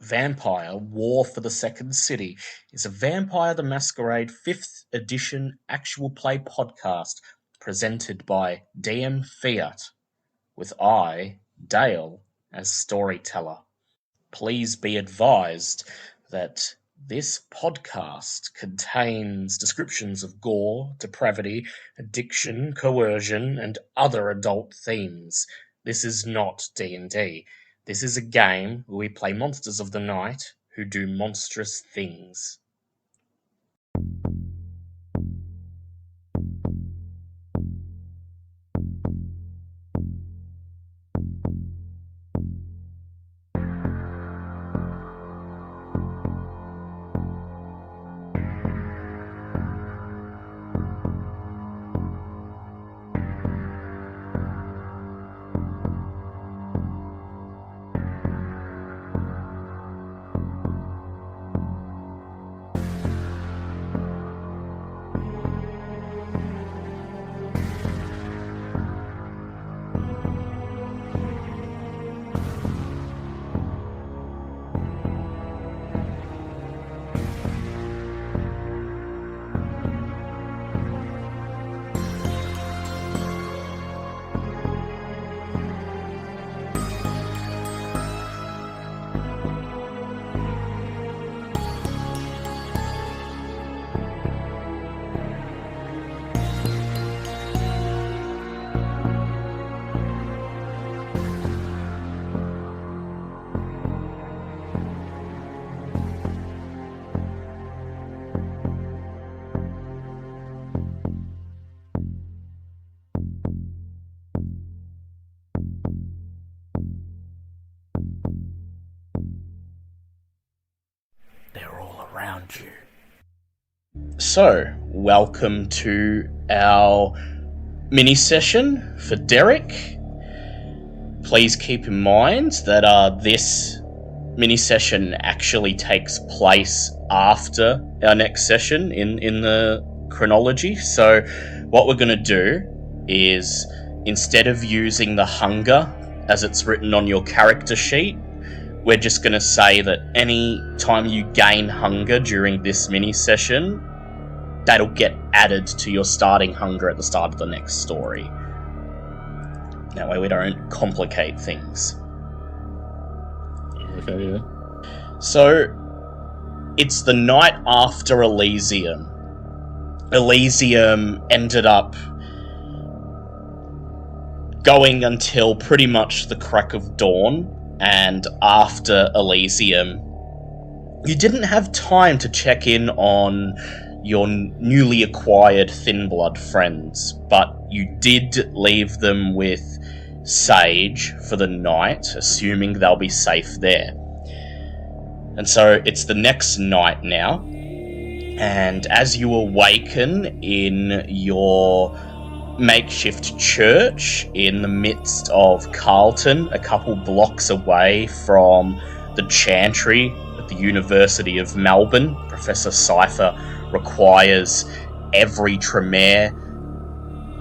Vampire War for the Second City is a Vampire the Masquerade 5th edition actual play podcast presented by DM Fiat, with I, Dale, as storyteller. Please be advised that this podcast contains descriptions of gore, depravity, addiction, coercion, and other adult themes. This is not D&D. This is a game where we play monsters of the night who do monstrous things. They're all around you. So, welcome to our mini session for Derek. Please keep in mind that this mini session actually takes place after our next session in the chronology. So, what we're going to do is, instead of using the hunger as it's written on your character sheet, we're just going to say that any time you gain hunger during this mini session, that'll get added to your starting hunger at the start of the next story. That way we don't complicate things. Okay, yeah. So, it's the night after Elysium. Elysium ended up going until pretty much the crack of dawn. And after Elysium, you didn't have time to check in on your newly acquired Thin Blood friends, but you did leave them with Sage for the night, assuming they'll be safe there. And so it's the next night now, and as you awaken in your makeshift church in the midst of Carlton, a couple blocks away from the Chantry at the University of Melbourne, Professor Cypher requires every Tremere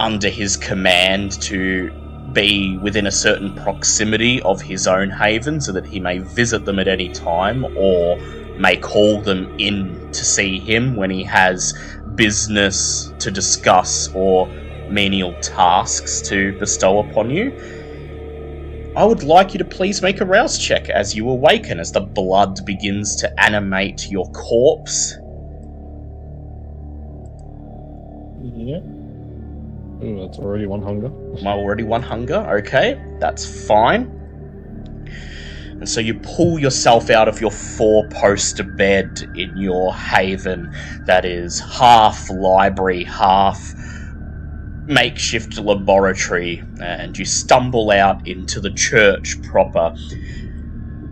under his command to be within a certain proximity of his own haven so that he may visit them at any time or may call them in to see him when he has business to discuss or menial tasks to bestow upon you. I would like you to please make a rouse check as you awaken, as the blood begins to animate your corpse. Yeah. Ooh, that's already one hunger. Already one hunger, okay, that's fine. And so you pull yourself out of your four-poster bed in your haven that is half library, half makeshift laboratory, and you stumble out into the church proper.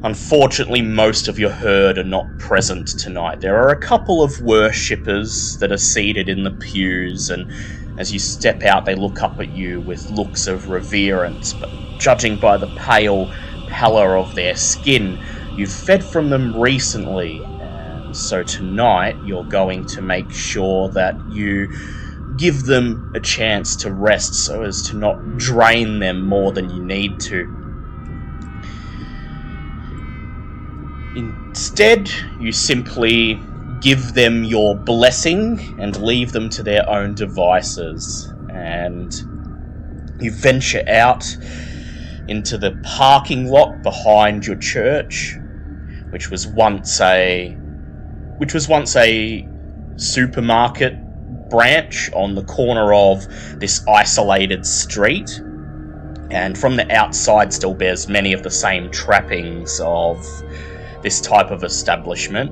Unfortunately, most of your herd are not present tonight. There are a couple of worshippers that are seated in the pews, and as you step out, they look up at you with looks of reverence, but judging by the pale pallor of their skin, you've fed from them recently, and so tonight you're going to make sure that you give them a chance to rest so as to not drain them more than you need to. Instead, you simply give them your blessing and leave them to their own devices. And you venture out into the parking lot behind your church, which was once a supermarket branch on the corner of this isolated street, and from the outside still bears many of the same trappings of this type of establishment.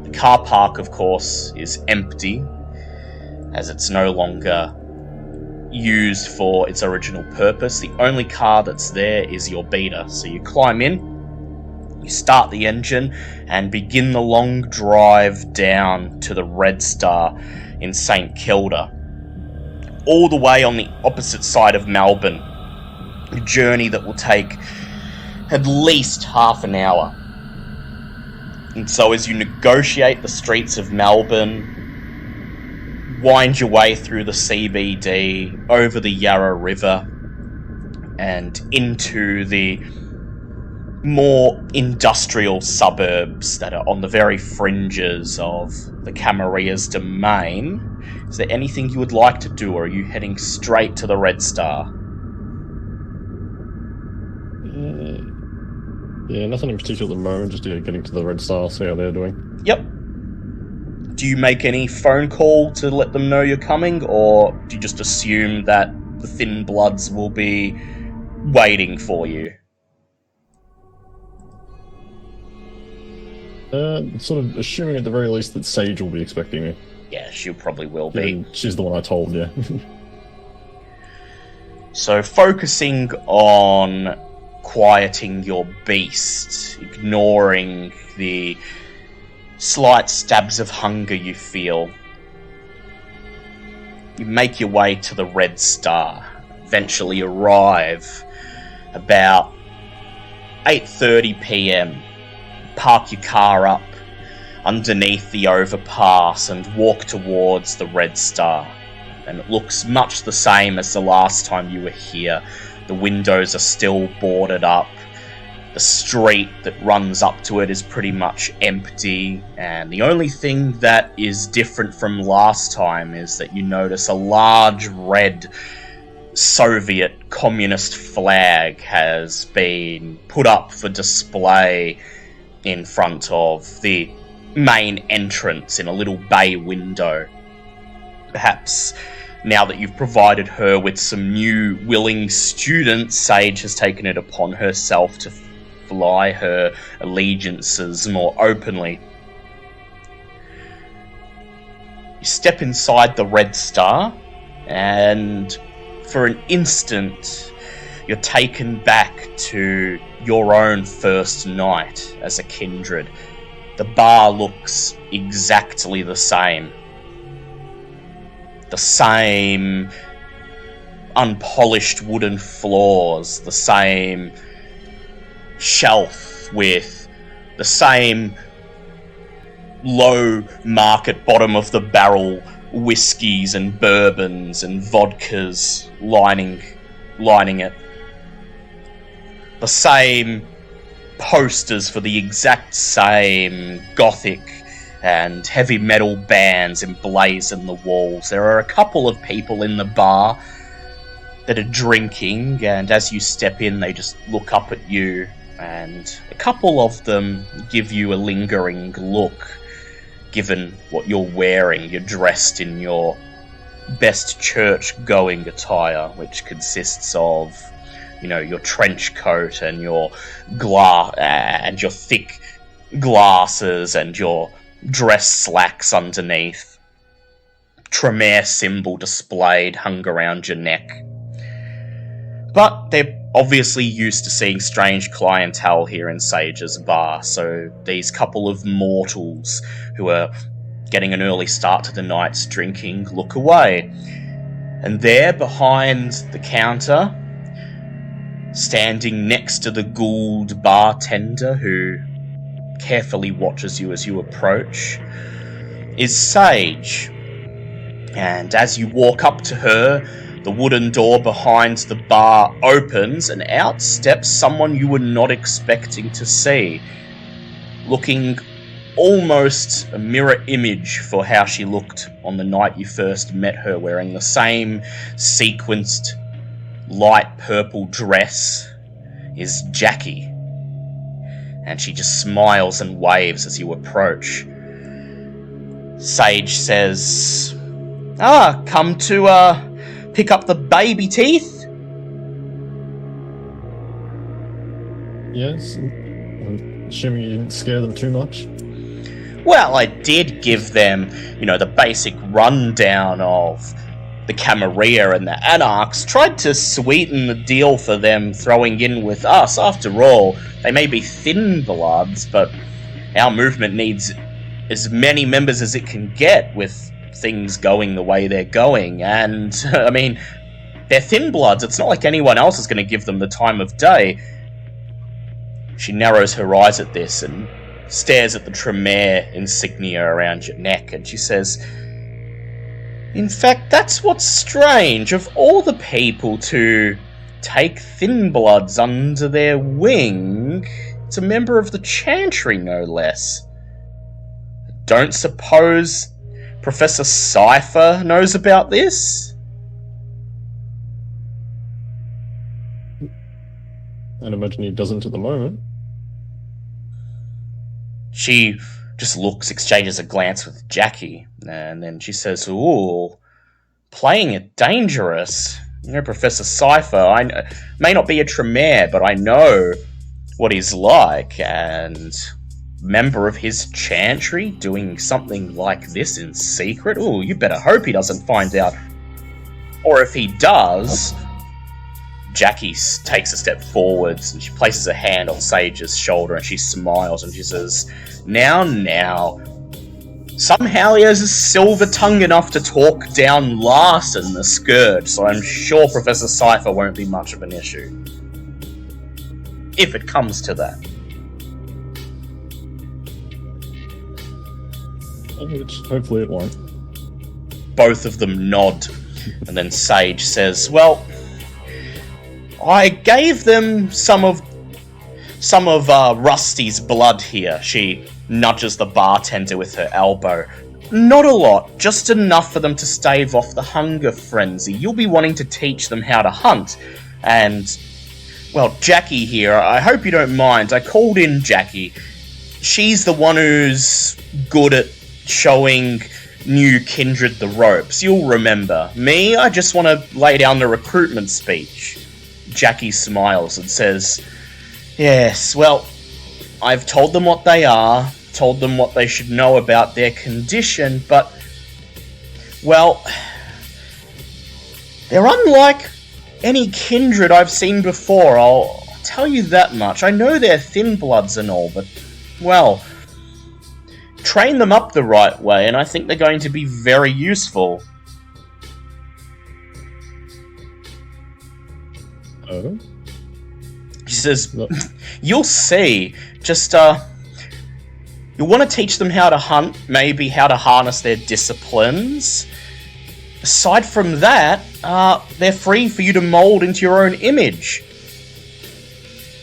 The car park, of course, is empty, as it's no longer used for its original purpose. The only car that's there is your beater. So you climb in, you start the engine, and begin the long drive down to the Red Star in St. Kilda, all the way on the opposite side of Melbourne. A journey that will take at least half an hour. And so as you negotiate the streets of Melbourne, wind your way through the CBD, over the Yarra River, and into the more industrial suburbs that are on the very fringes of the Camaria's domain, is there anything you would like to do, or are you heading straight to the Red Star? Yeah, nothing in particular at the moment, just getting to the Red Star, see how they're doing. Yep. Do you make any phone call to let them know you're coming, or do you just assume that the Thin Bloods will be waiting for you? Sort of assuming at the very least that Sage will be expecting me. Yeah, she probably will be. Yeah, she's the one I told, yeah. So focusing on quieting your beast, ignoring the slight stabs of hunger you feel, you make your way to the Red Star, eventually arrive about 8:30 p.m, park your car up underneath the overpass and walk towards the Red Star. And it looks much the same as the last time you were here. The windows are still boarded up. The street that runs up to it is pretty much empty, and the only thing that is different from last time is that you notice a large red Soviet communist flag has been put up for display in front of the main entrance in a little bay window. Perhaps now that you've provided her with some new willing students, Sage has taken it upon herself to fly her allegiances more openly. You step inside the Red Star, and for an instant, you're taken back to your own first night as a Kindred. The bar looks exactly the same. The same unpolished wooden floors, the same shelf with the same low market bottom of the barrel whiskies and bourbons and vodkas lining it. The same posters for the exact same gothic and heavy metal bands emblazon the walls. There are a couple of people in the bar that are drinking, and as you step in, they just look up at you, and a couple of them give you a lingering look, given what you're wearing. You're dressed in your best church-going attire, which consists of, your trench coat and your thick glasses and your dress slacks underneath. Tremere symbol displayed, hung around your neck. But they're obviously used to seeing strange clientele here in Sage's bar, so these couple of mortals who are getting an early start to the night's drinking look away. And there, behind the counter, standing next to the Gould bartender, who carefully watches you as you approach, is Sage. And as you walk up to her, the wooden door behind the bar opens, and out steps someone you were not expecting to see. looking almost a mirror image for how she looked on the night you first met her, wearing the same sequenced light purple dress, is Jackie. And she just smiles and waves as you approach. Sage says, come to pick up the baby teeth? Yes. I'm assuming you didn't scare them too much. Well, I did give them, the basic rundown of the Camarilla and the Anarchs. Tried to sweeten the deal for them throwing in with us. After all, they may be thin bloods, but our movement needs as many members as it can get with things going the way they're going. And, they're thin bloods. It's not like anyone else is going to give them the time of day. She narrows her eyes at this and stares at the Tremere insignia around your neck, and she says, in fact, that's what's strange. Of all the people to take thin bloods under their wing, it's a member of the Chantry, no less. Don't suppose Professor Cypher knows about this? I'd imagine he doesn't at the moment. She just exchanges a glance with Jackie, and then she says, ooh, playing it dangerous. Professor Cypher, I may not be a Tremere, but I know what he's like, and member of his Chantry doing something like this in secret? Ooh, you better hope he doesn't find out. Or if he does... Jackie takes a step forwards and she places a hand on Sage's shoulder and she smiles and she says, Now. Somehow he has a silver tongue enough to talk down last in the skirt, so I'm sure Professor Cypher won't be much of an issue. If it comes to that. Hopefully it won't. Both of them nod, and then Sage says, well, I gave them some of Rusty's blood here. She nudges the bartender with her elbow. Not a lot, just enough for them to stave off the hunger frenzy. You'll be wanting to teach them how to hunt. And, well, Jackie here, I hope you don't mind. I called in Jackie. She's the one who's good at showing new Kindred the ropes. You'll remember. Me, I just want to lay down the recruitment speech. Jackie smiles and says, yes, well, I've told them what they are, told them what they should know about their condition, but, well, they're unlike any Kindred I've seen before, I'll tell you that much. I know they're thin bloods and all, but, well, train them up the right way, and I think they're going to be very useful. Oh? She says, you'll see. Just, you'll want to teach them how to hunt, maybe how to harness their disciplines. Aside from that, they're free for you to mold into your own image.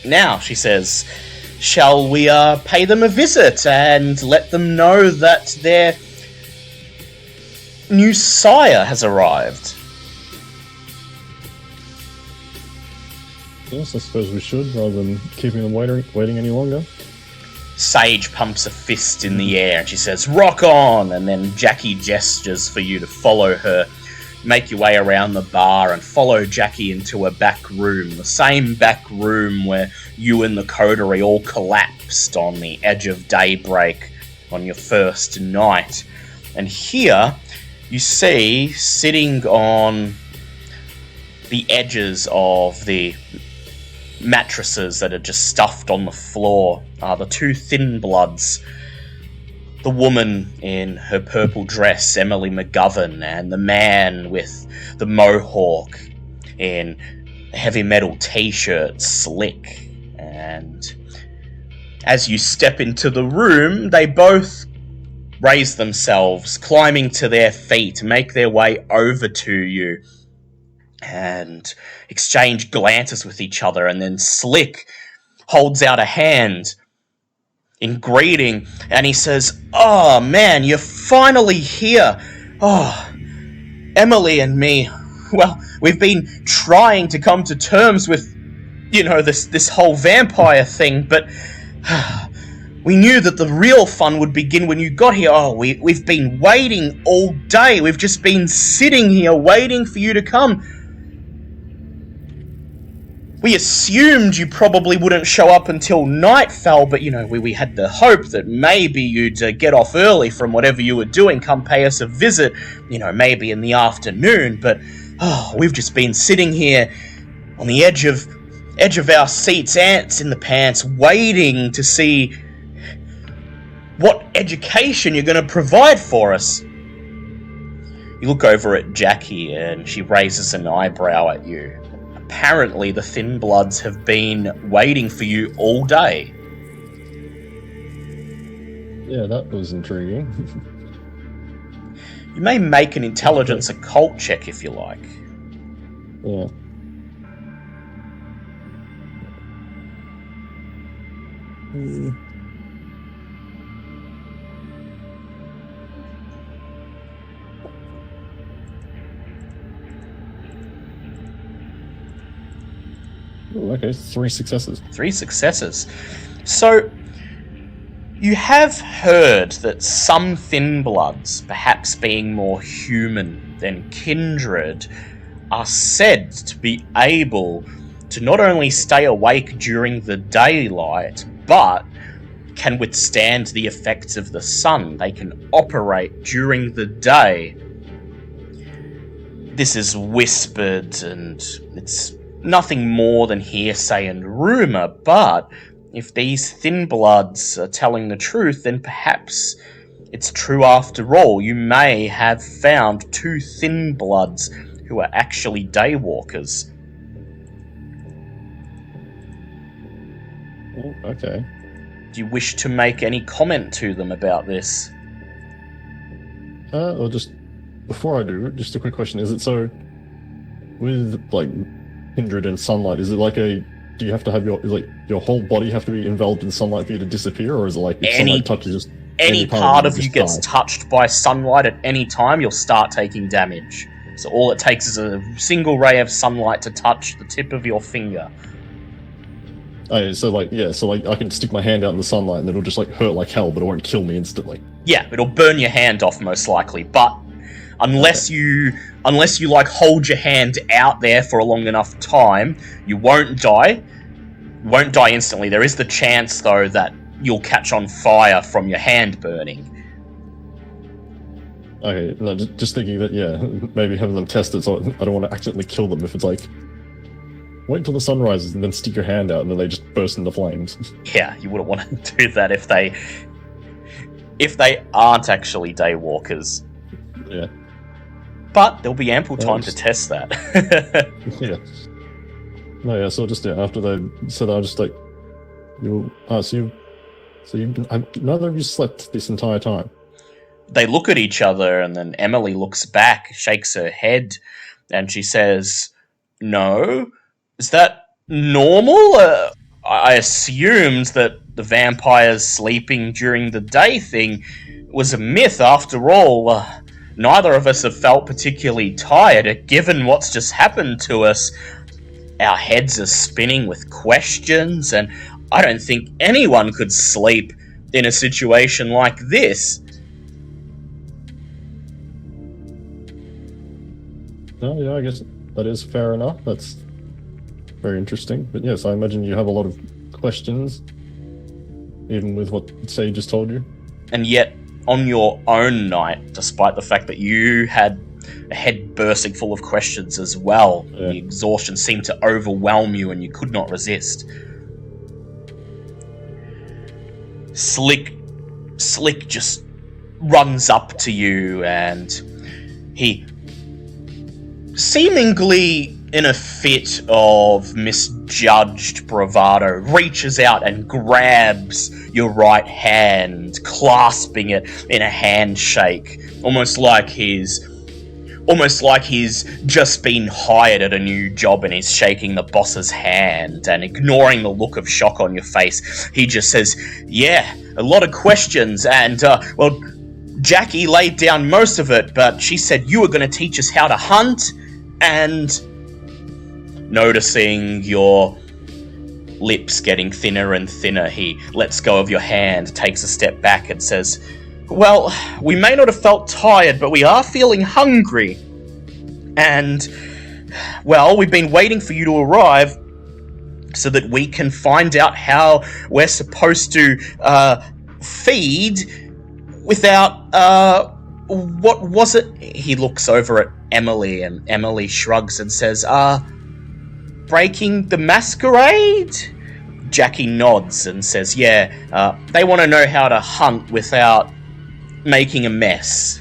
Now, she says, shall we pay them a visit and let them know that their new sire has arrived? Yes, I suppose we should, rather than keeping them waiting any longer. Sage pumps a fist in the air and she says, rock on! And then Jackie gestures for you to follow her. Make your way around the bar and follow Jackie into a back room. The same back room where you and the coterie all collapsed on the edge of daybreak on your first night. And here, you see, sitting on the edges of the mattresses that are just stuffed on the floor are the two thin bloods. The woman in her purple dress, Emily McGovern, and the man with the mohawk in a heavy metal t-shirt, Slick. And as you step into the room, they both raise themselves, climbing to their feet, make their way over to you, and exchange glances with each other, and then Slick holds out a hand. in greeting, and he says, "Oh man, you're finally here. Oh, Emily and me, well, we've been trying to come to terms with, this whole vampire thing, but we knew that the real fun would begin when you got here. Oh, we've been waiting all day. We've just been sitting here waiting for you to come. We assumed you probably wouldn't show up until night fell, but, we had the hope that maybe you'd get off early from whatever you were doing, come pay us a visit, maybe in the afternoon, but, we've just been sitting here on the edge of our seats, ants in the pants, waiting to see what education you're going to provide for us." You look over at Jackie, and she raises an eyebrow at you. Apparently, the Thin Bloods have been waiting for you all day. Yeah, that was intriguing. You may make an intelligence occult check if you like. Yeah. Ooh, okay, 3 successes. 3 successes. So, you have heard that some Thin Bloods, perhaps being more human than Kindred, are said to be able to not only stay awake during the daylight, but can withstand the effects of the sun. They can operate during the day. This is whispered, and it's nothing more than hearsay and rumour, but if these Thin Bloods are telling the truth, then perhaps it's true after all. You may have found 2 Thin Bloods who are actually daywalkers. Oh, okay. Do you wish to make any comment to them about this? Or just before I do, just a quick question: is it so with like Kindred and sunlight? Is it like do you have to have your whole body have to be enveloped in sunlight for you to disappear, or is it like if sunlight touches just any part of you gets touched by sunlight at any time, you'll start taking damage. So all it takes is a single ray of sunlight to touch the tip of your finger. Oh, so I can stick my hand out in the sunlight and it'll just hurt like hell, but it won't kill me instantly. Yeah, it'll burn your hand off most likely, but unless you hold your hand out there for a long enough time, you won't die. You won't die instantly. There is the chance though that you'll catch on fire from your hand burning. Okay, no, just thinking that, yeah, maybe having them tested so I don't want to accidentally kill them if it's wait until the sun rises and then stick your hand out and then they just burst into flames. Yeah, you wouldn't want to do that if they aren't actually daywalkers. Yeah. But there'll be ample time to test that. Yeah. No, yeah, so just after they said, I was just neither of you slept this entire time. They look at each other, and then Emily looks back, shakes her head, and she says, "No? Is that normal? I assumed that the vampires sleeping during the day thing was a myth after all. Neither of us have felt particularly tired, given what's just happened to us. Our heads are spinning with questions, and I don't think anyone could sleep in a situation like this." No, yeah, I guess that is fair enough. That's very interesting. But yes, I imagine you have a lot of questions, even with what Sage just told you. And yet, on your own night, despite the fact that you had a head bursting full of questions as well, yeah. The exhaustion seemed to overwhelm you and you could not resist. Slick just runs up to you and he, seemingly in a fit of misjudged bravado, reaches out and grabs your right hand, clasping it in a handshake, almost like he's almost like he's just been hired at a new job and he's shaking the boss's hand, and ignoring the look of shock on your face, he just says, yeah, a lot of questions, and, well, Jackie laid down most of it, but she said you were going to teach us how to hunt, and noticing your lips getting thinner and thinner, he lets go of your hand, takes a step back, and says, well, we may not have felt tired, but we are feeling hungry. And, well, we've been waiting for you to arrive so that we can find out how we're supposed to feed without, what was it? He looks over at Emily, and Emily shrugs and says, breaking the masquerade? Jackie nods and says, yeah, they want to know how to hunt without making a mess.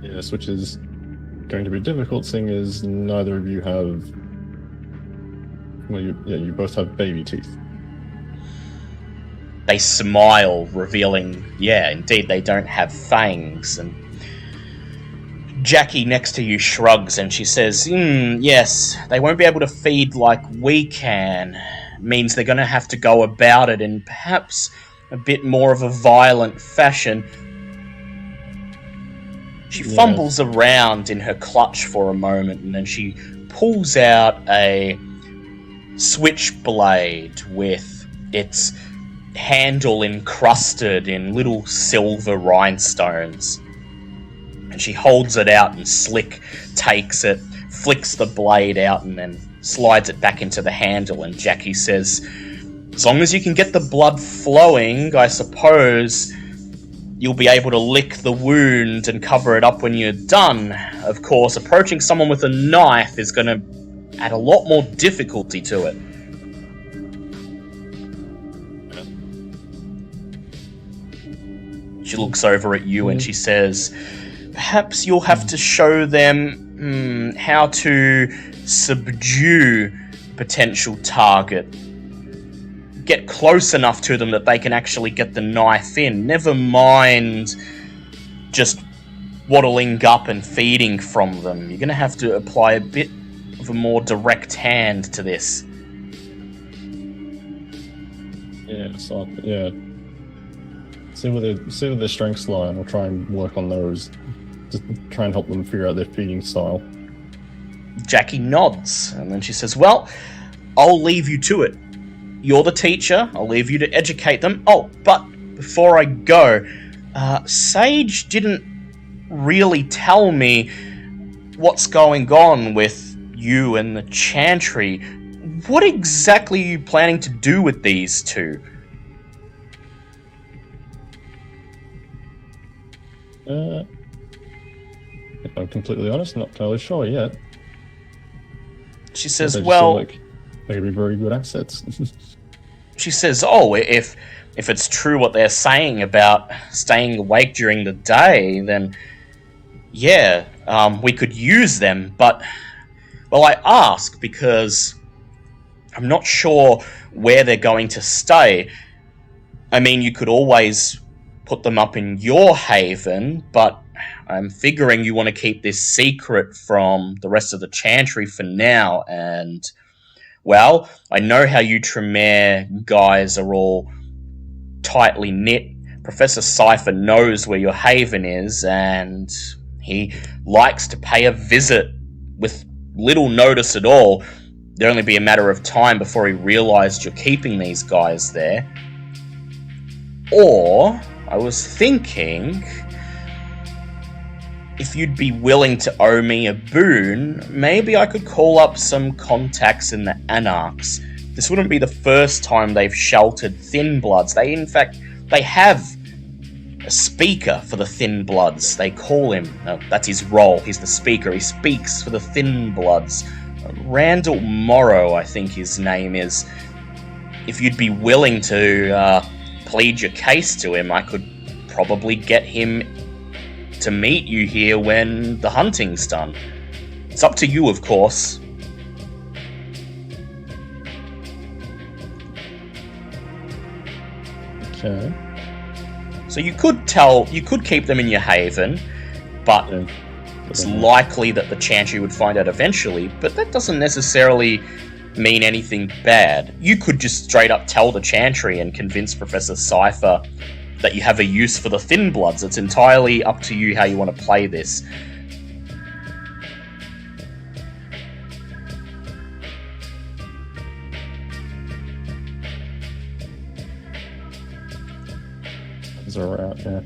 Yes, which is going to be difficult, seeing as neither of you have... Well, you both have baby teeth. They smile, revealing, yeah, indeed, they don't have fangs, and Jackie next to you shrugs and she says, yes, they won't be able to feed like we can. Means they're going to have to go about it in perhaps a bit more of a violent fashion. She fumbles around in her clutch for a moment, and then she pulls out a switchblade with its handle encrusted in little silver rhinestones. And she holds it out, and Slick takes it, flicks the blade out, and then slides it back into the handle. And Jackie says, as long as you can get the blood flowing, I suppose you'll be able to lick the wound and cover it up when you're done. Of course, approaching someone with a knife is going to add a lot more difficulty to it. She looks over at you and she says, perhaps you'll have to show them how to subdue a potential target. Get close enough to them that they can actually get the knife in. Never mind just waddling up and feeding from them. You're going to have to apply a bit of a more direct hand to this. Yeah, so, yeah. See where their strengths lie, and we'll try and work on those. Just try and help them figure out their feeding style. Jackie nods, and then she says, well, I'll leave you to it. You're the teacher, I'll leave you to educate them. Oh, but before I go, Sage didn't really tell me what's going on with you and the Chantry. What exactly are you planning to do with these two? If I'm completely honest, not totally sure yet. She says, they well... they could be very good assets. She says, oh, if it's true what they're saying about staying awake during the day, then yeah, we could use them, but... Well, I ask because I'm not sure where they're going to stay. I mean, you could always put them up in your haven, but I'm figuring you want to keep this secret from the rest of the Chantry for now, and, well, I know how you Tremere guys are all tightly knit. Professor Cypher knows where your haven is, and he likes to pay a visit with little notice at all. There'd only be a matter of time before he realized you're keeping these guys there. Or, I was thinking, if you'd be willing to owe me a boon, maybe I could call up some contacts in the Anarchs. This wouldn't be the first time they've sheltered Thin Bloods. They have a speaker for the Thin Bloods. They call him, no, that's his role, he's the speaker. He speaks for the Thin Bloods. Randall Morrow, I think his name is. If you'd be willing to plead your case to him, I could probably get him to meet you here when the hunting's done. It's up to you, of course. Okay. So you could keep them in your haven, but Yeah. it's likely that the Chantry would find out eventually, but that doesn't necessarily mean anything bad. You could just straight up tell the Chantry and convince Professor Cypher that you have a use for the Thin Bloods. It's entirely up to you how you want to play this. These are out, yeah.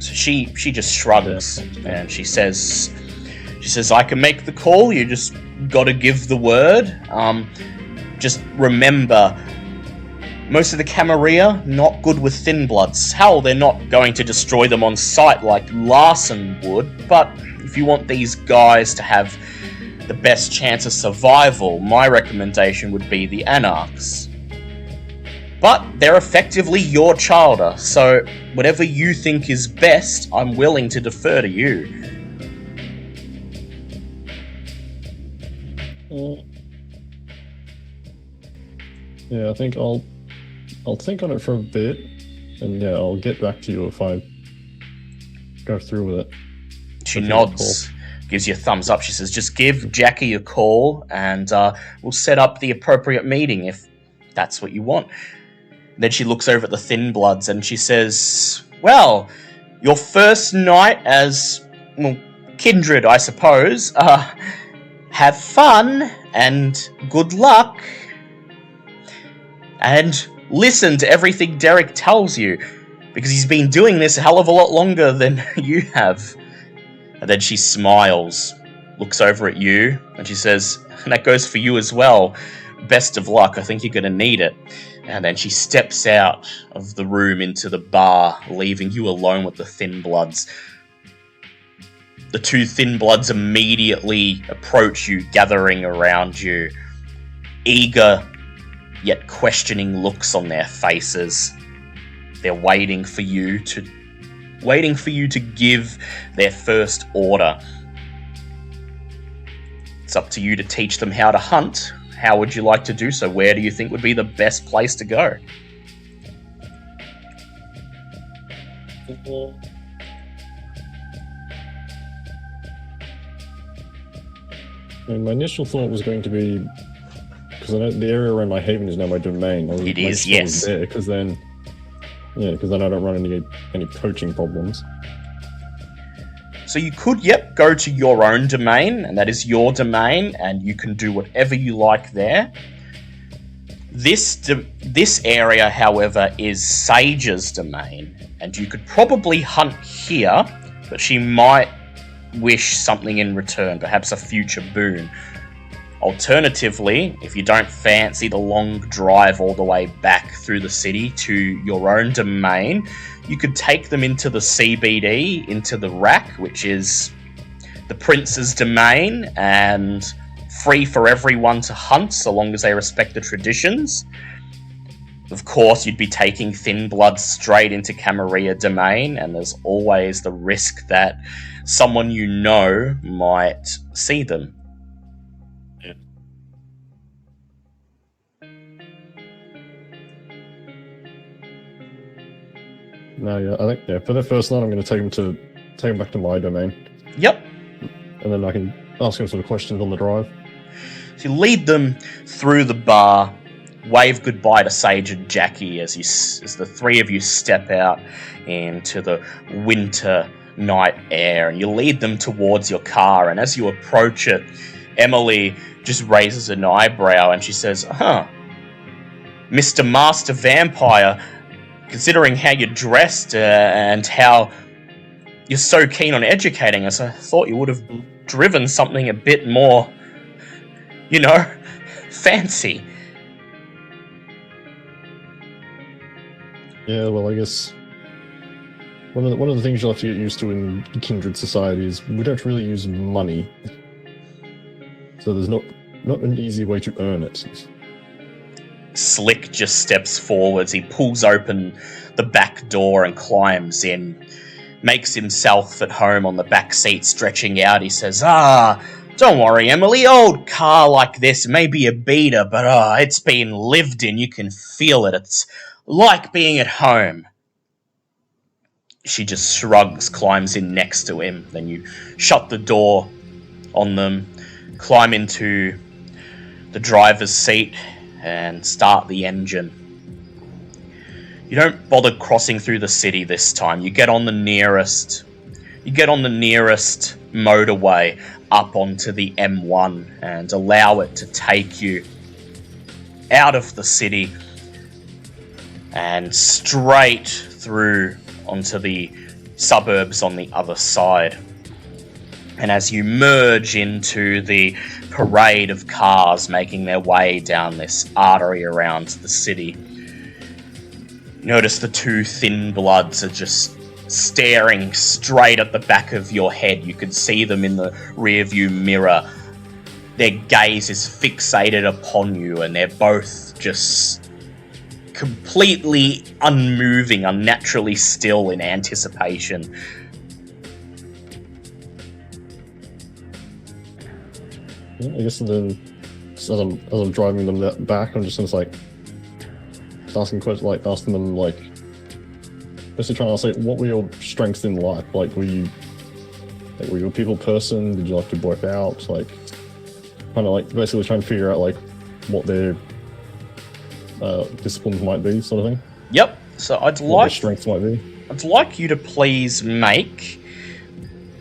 So she just shrugs and she says, I can make the call, you just gotta give the word. Just remember, most of the Camarilla, not good with Thin Bloods. Hell, they're not going to destroy them on sight like Larson would, but if you want these guys to have the best chance of survival, my recommendation would be the Anarchs. But they're effectively your charter, so whatever you think is best, I'm willing to defer to you. Yeah, I think I'll think on it for a bit, and yeah, I'll get back to you if I go through with it. She nods, gives you a thumbs up. She says, just give Jackie a call, and we'll set up the appropriate meeting if that's what you want. Then she looks over at the Thin Bloods and she says, well, your first night as, well, Kindred, I suppose. Have fun and good luck. And listen to everything Derek tells you, because he's been doing this a hell of a lot longer than you have. And then she smiles, looks over at you, and she says, and that goes for you as well. Best of luck, I think you're going to need it. And then she steps out of the room into the bar, leaving you alone with the Thin Bloods. The two Thin Bloods immediately approach you, gathering around you. Eager, yet questioning looks on their faces. They're waiting for you to give their first order. It's up to you to teach them how to hunt. How would you like to do so? Where do you think would be the best place to go? And my initial thought was going to be, because I know the area around my haven is now my domain. It is, yes. Because then I don't run any poaching problems. So you could, go to your own domain, and that is your domain, and you can do whatever you like there. This area, however, is Sage's domain, and you could probably hunt here, but she might wish something in return, perhaps a future boon. Alternatively, if you don't fancy the long drive all the way back through the city to your own domain, you could take them into the CBD, into the Rack, which is the Prince's domain, and free for everyone to hunt so long as they respect the traditions. Of course, you'd be taking Thin Blood straight into Camarilla domain, and there's always the risk that someone you know might see them. No, yeah, I think for the first night I'm going to take him back to my domain. Yep. And then I can ask him sort of questions on the drive. So you lead them through the bar, wave goodbye to Sage and Jackie as the three of you step out into the winter night air, and you lead them towards your car. And as you approach it, Emily just raises an eyebrow and she says, Mr. Master Vampire, considering how you're dressed and how you're so keen on educating us, I thought you would have driven something a bit more, fancy. Yeah, well, I guess one of the things you'll have to get used to in Kindred society is we don't really use money, so there's not an easy way to earn it. Slick just steps forwards. He pulls open the back door and climbs in, makes himself at home on the back seat, stretching out. He says, Don't worry, Emily, old car like this may be a beater, but it's been lived in, you can feel it. It's like being at home. She just shrugs, climbs in next to him, then you shut the door on them, climb into the driver's seat, and start the engine. You don't bother crossing through the city this time. You get on the nearest motorway up onto the M1 and allow it to take you out of the city and straight through onto the suburbs on the other side. And as you merge into the parade of cars making their way down this artery around the city, you notice the two thin bloods are just staring straight at the back of your head. You could see them in the rearview mirror. Their gaze is fixated upon you, and they're both just completely unmoving, unnaturally still in anticipation. Yeah, I guess then, as I'm driving them back, I'm just asking questions, asking them basically trying to say, what were your strengths in life? Were you a people person? Did you like to work out? Basically trying to figure out what their disciplines might be, sort of thing. Yep. So what their strengths might be. I'd like you to please make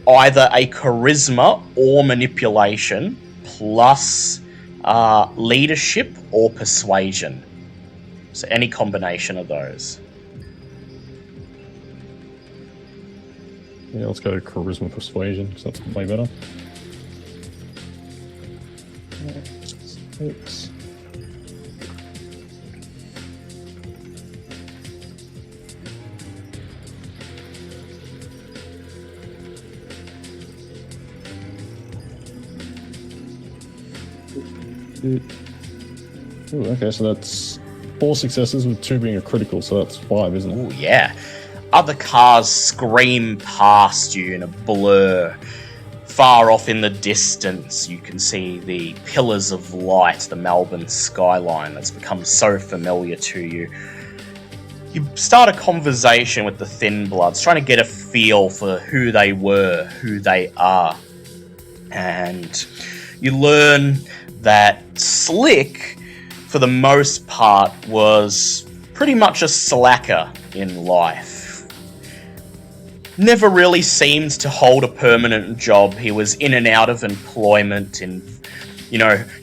either a charisma or manipulation plus leadership or persuasion. So any combination of those. Yeah, let's go to charisma persuasion, because that's way better. Oops. Ooh, okay, so that's 4 successes with 2 being a critical, so that's 5, isn't it? Oh yeah. Other cars scream past you in a blur. Far off in the distance, you can see the pillars of light, the Melbourne skyline that's become so familiar to you. You start a conversation with the Thin Bloods, trying to get a feel for who they were, who they are. And you learn that Slick, for the most part, was pretty much a slacker in life. Never really seemed to hold a permanent job. He was in and out of employment, and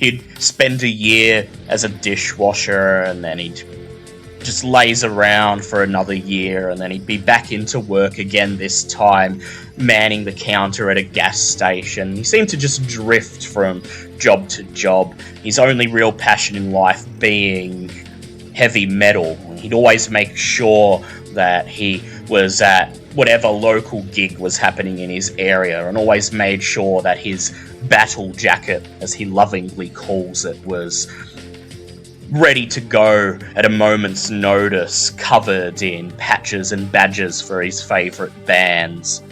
he'd spend a year as a dishwasher, and then he'd just laze around for another year, and then he'd be back into work again, this time manning the counter at a gas station. He seemed to just drift from job to job, his only real passion in life being heavy metal. He'd always make sure that he was at whatever local gig was happening in his area, and always made sure that his battle jacket, as he lovingly calls it, was ready to go at a moment's notice, covered in patches and badges for his favourite bands.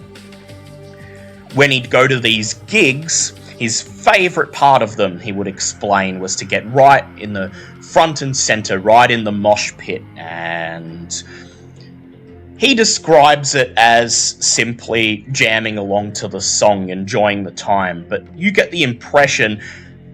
When he'd go to these gigs, his favourite part of them, he would explain, was to get right in the front and centre, right in the mosh pit, and he describes it as simply jamming along to the song, enjoying the time, but you get the impression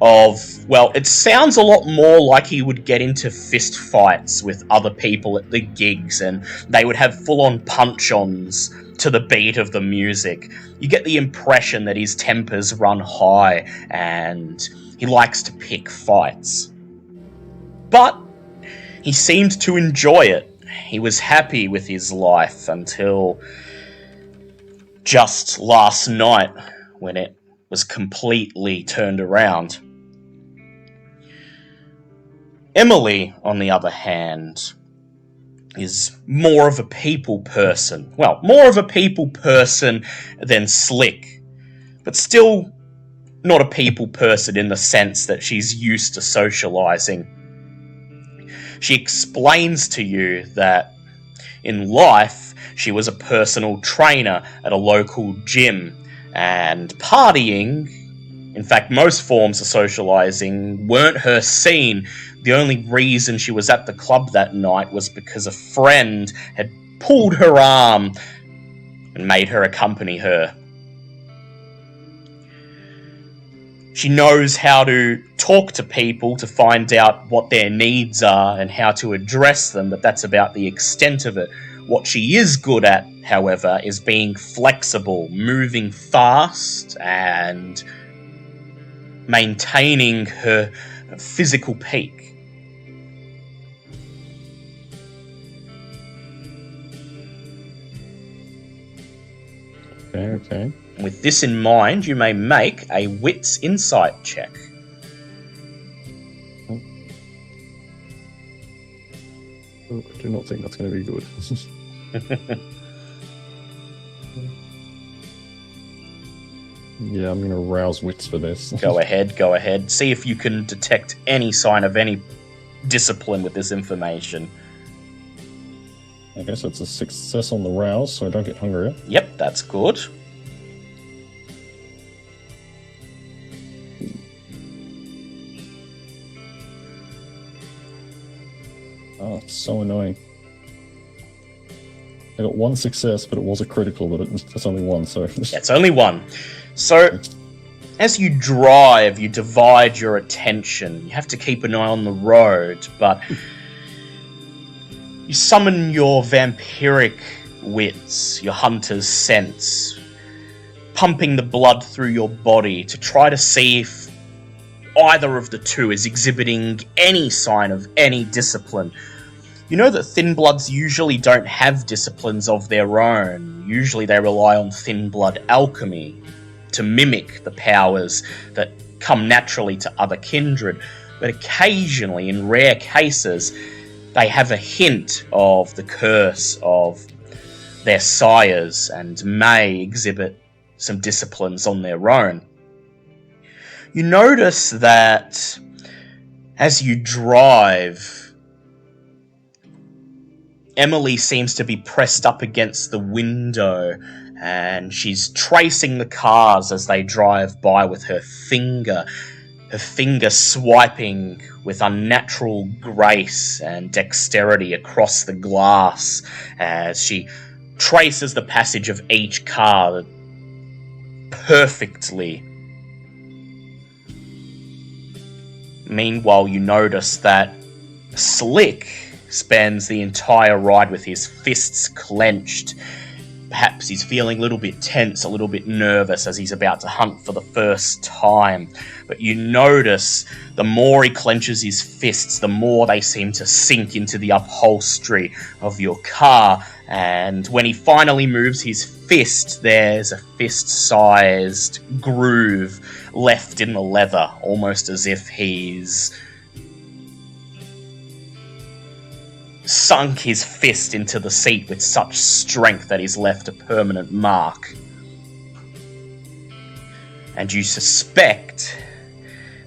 of, well, it sounds a lot more like he would get into fist fights with other people at the gigs, and they would have full-on punch-ons to the beat of the music. You get the impression that his tempers run high, and he likes to pick fights. But he seemed to enjoy it. He was happy with his life until just last night, when it was completely turned around. Emily, on the other hand, is more of a people person. Well, more of a people person than Slick, but still not a people person in the sense that she's used to socializing. She explains to you that in life she was a personal trainer at a local gym, and partying In fact, most forms of socializing weren't her scene. The only reason she was at the club that night was because a friend had pulled her arm and made her accompany her. She knows how to talk to people to find out what their needs are and how to address them, but that's about the extent of it. What she is good at, however, is being flexible, moving fast, and maintaining her physical peak. Okay. With this in mind, you may make a wits insight check. I do not think that's going to be good. Yeah, I'm going to rouse wits for this. Go ahead. See if you can detect any sign of any discipline with this information. Okay, so it's a success on the rouse, so I don't get hungrier. Yep, that's good. Oh, it's so annoying. I got one success, but it was a critical, but it's only one, so... Yeah, it's only one. So, as you drive, you divide your attention. You have to keep an eye on the road, but... You summon your vampiric wits, your hunter's sense, pumping the blood through your body to try to see if either of the two is exhibiting any sign of any discipline. You know that Thin Bloods usually don't have disciplines of their own. Usually they rely on Thin Blood alchemy to mimic the powers that come naturally to other kindred. But occasionally, in rare cases, they have a hint of the curse of their sires and may exhibit some disciplines on their own. You notice that as you drive, Emily seems to be pressed up against the window, and she's tracing the cars as they drive by with her finger swiping with unnatural grace and dexterity across the glass as she traces the passage of each car perfectly. Meanwhile, you notice that Slick spends the entire ride with his fists clenched. Perhaps he's feeling a little bit tense, a little bit nervous as he's about to hunt for the first time. But you notice the more he clenches his fists, the more they seem to sink into the upholstery of your car. And when he finally moves his fist, there's a fist-sized groove left in the leather, almost as if he's sunk his fist into the seat with such strength that he's left a permanent mark. And you suspect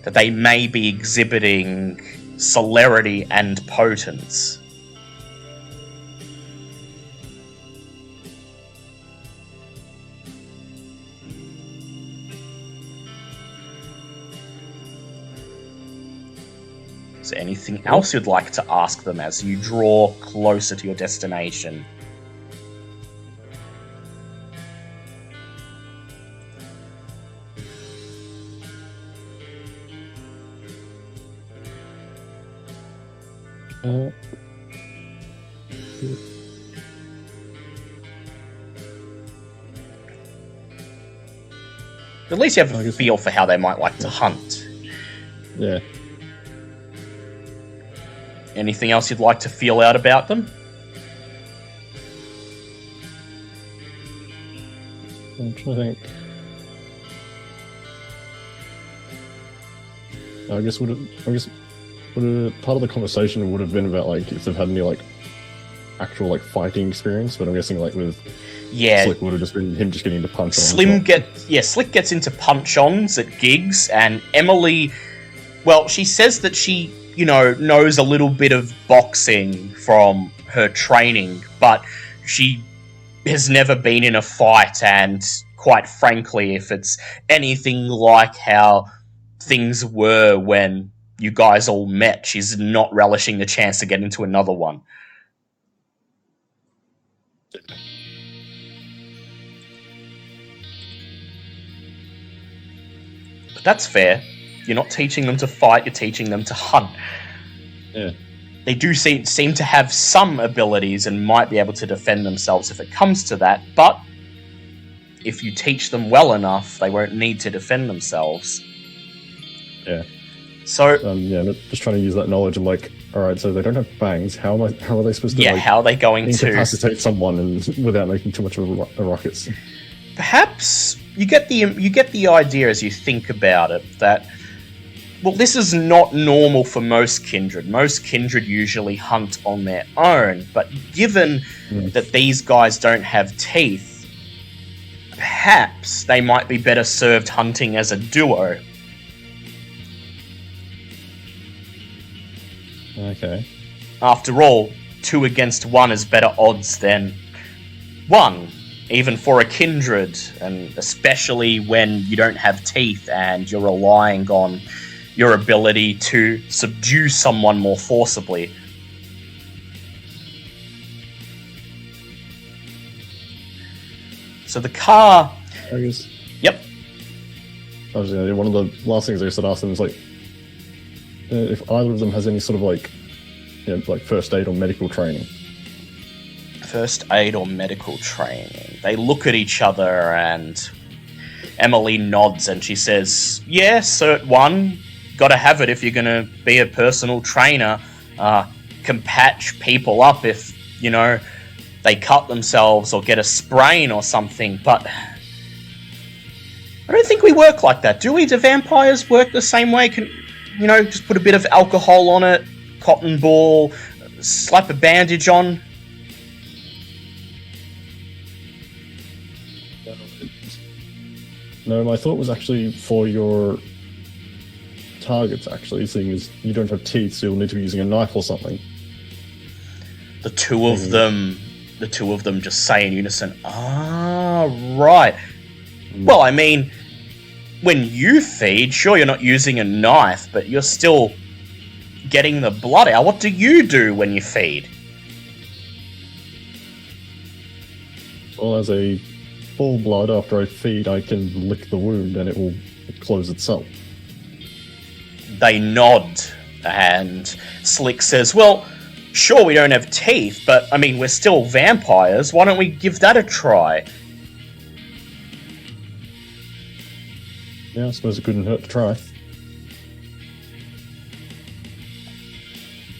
that they may be exhibiting celerity and potence. Is there anything else you'd like to ask them as you draw closer to your destination? At least you have a feel for how they might like to hunt. Yeah. Anything else you'd like to feel out about them? I'm trying to think. I guess would part of the conversation would have been about like if they've had any like actual like fighting experience, but I'm guessing like with Slick would have just been him just getting into punch on. Slick gets into punch-ons at gigs, and Emily, well, she says that she, you know, knows a little bit of boxing from her training, but she has never been in a fight, and quite frankly, if it's anything like how things were when you guys all met, she's not relishing the chance to get into another one. But that's fair. You're not teaching them to fight, you're teaching them to hunt. Yeah. They do seem to have some abilities and might be able to defend themselves if it comes to that, but if you teach them well enough, they won't need to defend themselves. Yeah. So yeah, just trying to use that knowledge. I'm like, all right, so they don't have fangs. How are they supposed to? Yeah, how are they going to incapacitate someone and without making too much of a ruckus? Perhaps you get the idea as you think about it that, well, this is not normal for most Kindred. Most Kindred usually hunt on their own, but given that these guys don't have teeth, perhaps they might be better served hunting as a duo. Okay. After all, 2 against 1 is better odds than 1, even for a Kindred, and especially when you don't have teeth and you're relying on your ability to subdue someone more forcibly. So the car... I guess... Yep. One of the last things I said ask them is like, if either of them has any sort of like first aid or medical training. First aid or medical training. They look at each other and Emily nods and she says, yeah, Cert 1, gotta have it if you're gonna be a personal trainer. Can patch people up if, they cut themselves or get a sprain or something, but I don't think we work like that, do we? Do vampires work the same way? Can, just put a bit of alcohol on it, cotton ball, slap a bandage on? No, my thought was actually for your targets, actually, seeing as you don't have teeth, so you'll need to be using a knife or something. The two of them just say in unison, right. Well, I mean, when you feed, sure, you're not using a knife, but you're still getting the blood out. What do you do when you feed? Well, as a full blood, after I feed, I can lick the wound and it will close itself. They nod, and Slick says, well, sure, we don't have teeth, but, I mean, we're still vampires. Why don't we give that a try? Yeah, I suppose it couldn't hurt to try.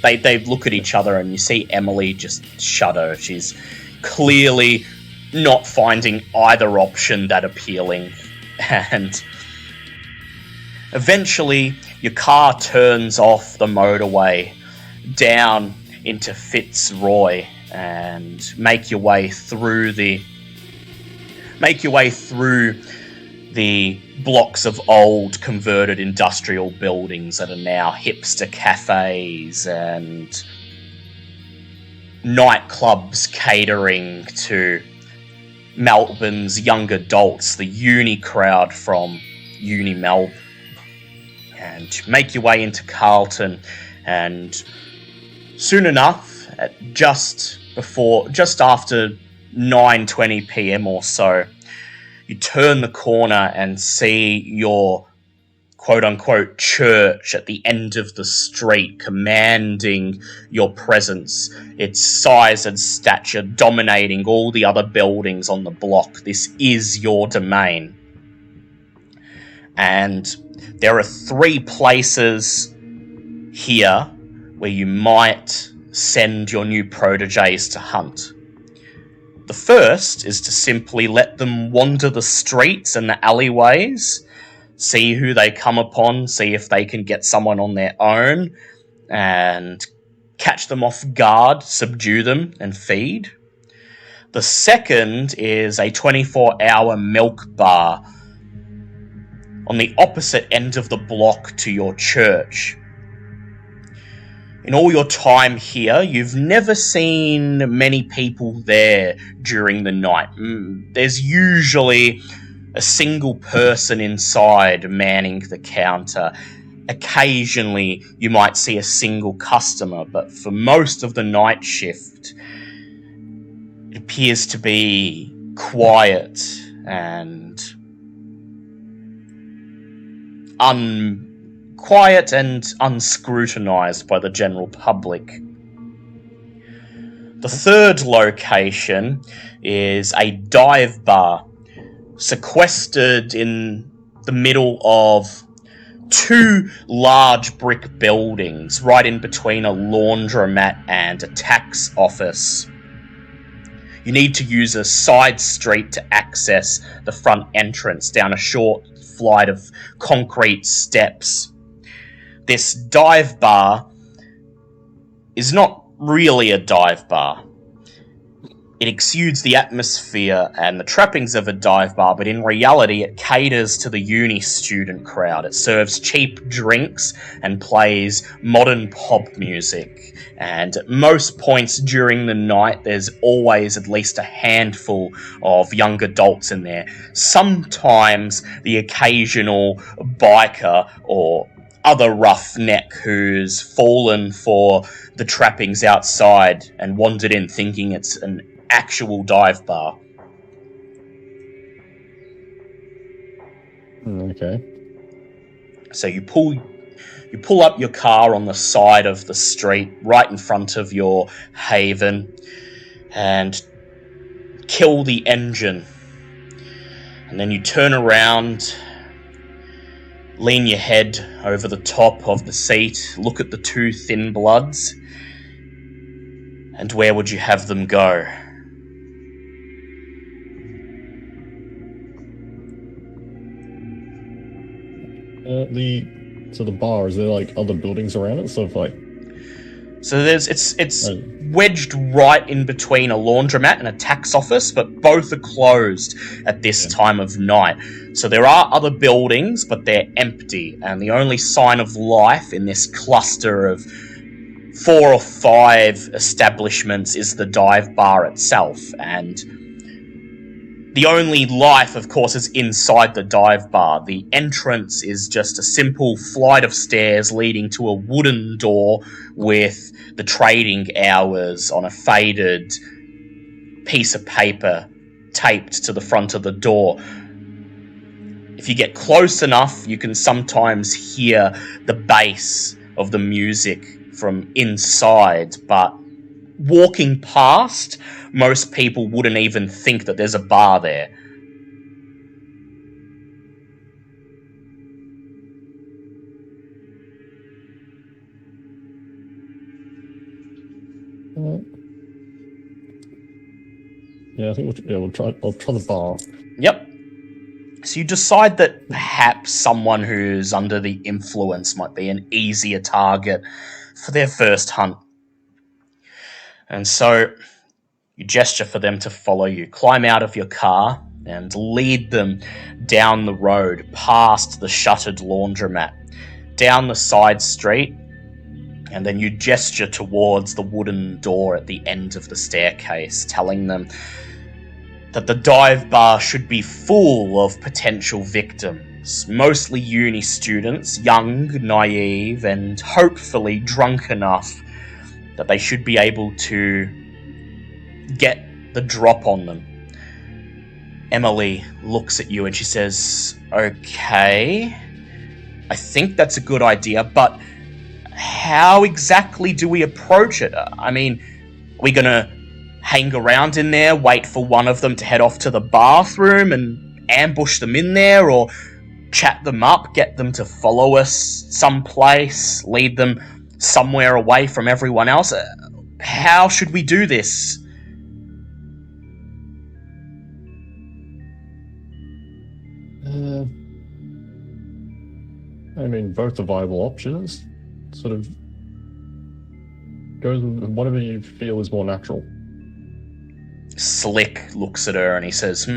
They look at each other and you see Emily just shudder. She's clearly not finding either option that appealing. And eventually your car turns off the motorway down into Fitzroy and make your way through the blocks of old converted industrial buildings that are now hipster cafes and nightclubs catering to Melbourne's young adults, the uni crowd from Uni Melbourne. And make your way into Carlton, and soon enough, at just after 9:20 p.m. or so, you turn the corner and see your quote-unquote church at the end of the street commanding your presence, its size and stature dominating all the other buildings on the block. This is your domain. And there are 3 places here where you might send your new proteges to hunt. The first is to simply let them wander the streets and the alleyways, see who they come upon, see if they can get someone on their own, and catch them off guard, subdue them, and feed. The second is a 24-hour milk bar on the opposite end of the block to your church. in all your time here, you've never seen many people there during the night. There's usually a single person inside manning the counter. Occasionally, you might see a single customer, but for most of the night shift, it appears to be quiet and quiet and unscrutinized by the general public. The third location is a dive bar sequestered in the middle of two large brick buildings, right in between a laundromat and a tax office. You need to use a side street to access the front entrance down a short flight of concrete steps. This dive bar is not really a dive bar. It exudes the atmosphere and the trappings of a dive bar, but in reality it caters to the uni student crowd. It serves cheap drinks and plays modern pop music. And at most points during the night, there's always at least a handful of young adults in there. Sometimes the occasional biker or other roughneck who's fallen for the trappings outside and wandered in thinking it's an actual dive bar. Okay. So you pull up your car on the side of the street right in front of your haven and kill the engine. And then you turn around, lean your head over the top of the seat, look at the two thin bloods, and where would you have them go? The bar, is there like other buildings around it? So it's wedged right in between a laundromat and a tax office, but both are closed at this time of night. So there are other buildings, but they're empty, and the only sign of life in this cluster of 4 or 5 establishments is the dive bar itself, and the only life, of course, is inside the dive bar. The entrance is just a simple flight of stairs leading to a wooden door with the trading hours on a faded piece of paper taped to the front of the door. If you get close enough, you can sometimes hear the bass of the music from inside, but walking past, most people wouldn't even think that there's a bar there. Yeah, I think we'll try the bar. Yep. So you decide that perhaps someone who's under the influence might be an easier target for their first hunt. And so you gesture for them to follow you, climb out of your car, and lead them down the road, past the shuttered laundromat, down the side street, and then you gesture towards the wooden door at the end of the staircase, telling them that the dive bar should be full of potential victims, mostly uni students, young, naive, and hopefully drunk enough that they should be able to get the drop on them. Emily looks at you and she says, "Okay, I think that's a good idea, but how exactly do we approach it? I mean, are we gonna hang around in there, wait for one of them to head off to the bathroom and ambush them in there, or chat them up, get them to follow us someplace, lead them somewhere away from everyone else? How should we do this?" I mean, both are viable options. Sort of go with whatever you feel is more natural. Slick looks at her and he says,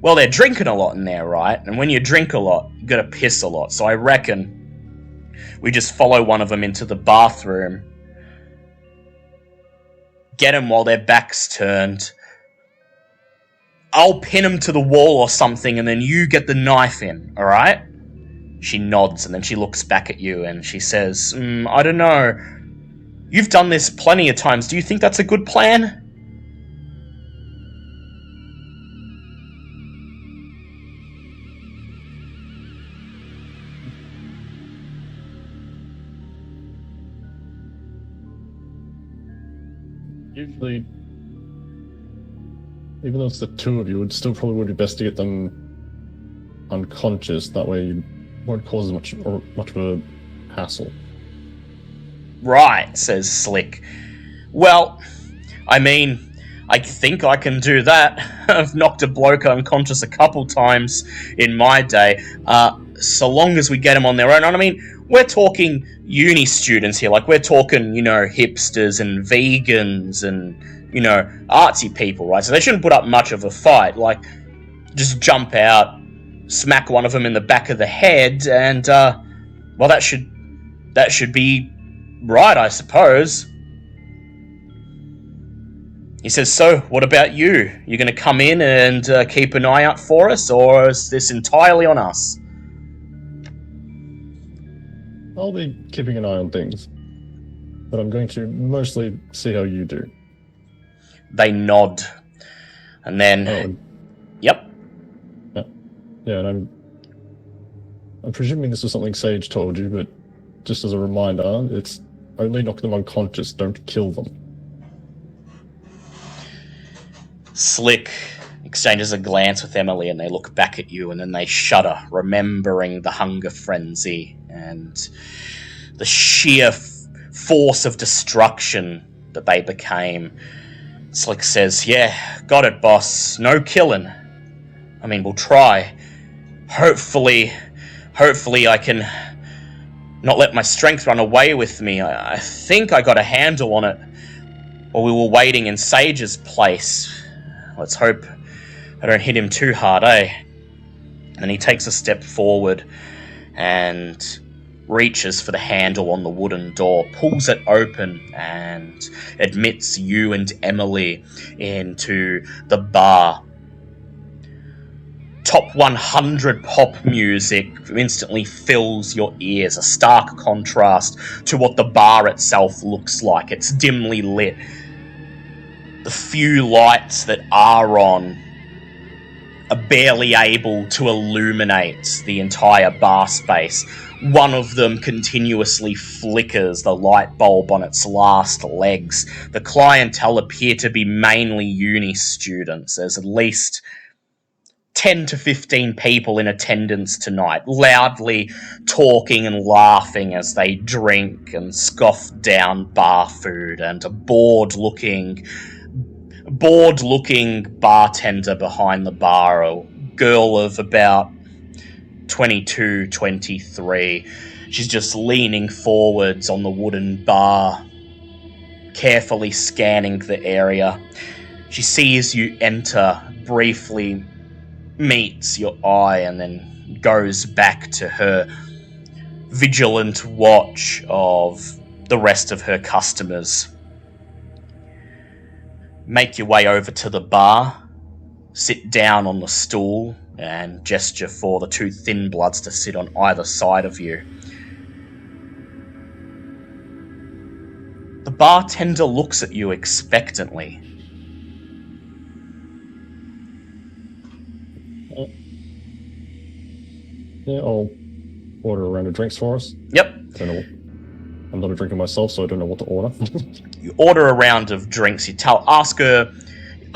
Well, they're drinking a lot in there, right? And when you drink a lot, you gotta piss a lot. So I reckon We just follow one of them into the bathroom, get them while their back's turned. I'll pin them to the wall or something, and then you get the knife in, alright? She nods, and then she looks back at you, and she says, I don't know. You've done this plenty of times. Do you think that's a good plan? Usually, even though it's the two of you, it still probably would be best to get them unconscious. That way, you won't cause much of a hassle. Right, says Slick. Well, I mean, I think I can do that. I've knocked a bloke unconscious a couple times in my day. So long as we get them on their own. And I mean, we're talking uni students here. Like, we're talking, hipsters and vegans and, artsy people, right? So they shouldn't put up much of a fight. Like, just jump out, smack one of them in the back of the head, and, well, that should be right, I suppose. He says, so, what about you? You going to come in and keep an eye out for us, or is this entirely on us? I'll be keeping an eye on things, but I'm going to mostly see how you do. They nod, and then... Yep. Yeah, and I'm presuming this was something Sage told you, but just as a reminder, it's only knock them unconscious, don't kill them. Slick exchanges a glance with Emily, and they look back at you, and then they shudder, remembering the hunger frenzy and the sheer force of destruction that they became. Slick says, yeah, got it, boss. No killing. I mean, we'll try. Hopefully I can not let my strength run away with me. I think I got a handle on it while we were waiting in Sage's place. Let's hope I don't hit him too hard, eh? And then he takes a step forward and reaches for the handle on the wooden door, pulls it open, and admits you and Emily into the bar. Top 100 pop music instantly fills your ears, a stark contrast to what the bar itself looks like. It's dimly lit. The few lights that are on are barely able to illuminate the entire bar space. One of them continuously flickers, the light bulb on its last legs. The clientele appear to be mainly uni students. There's at least 10 to 15 people in attendance tonight, loudly talking and laughing as they drink and scoff down bar food, and a bored-looking bartender behind the bar, a girl of about 22, 23. She's just leaning forwards on the wooden bar, carefully scanning the area. She sees you enter, briefly meets your eye, and then goes back to her vigilant watch of the rest of her customers. Make your way over to the bar, sit down on the stool, and gesture for the two thin bloods to sit on either side of you. The bartender looks at you expectantly. Yeah, I'll order a round of drinks for us. Yep. I'm not a drinker myself, so I don't know what to order. You order a round of drinks.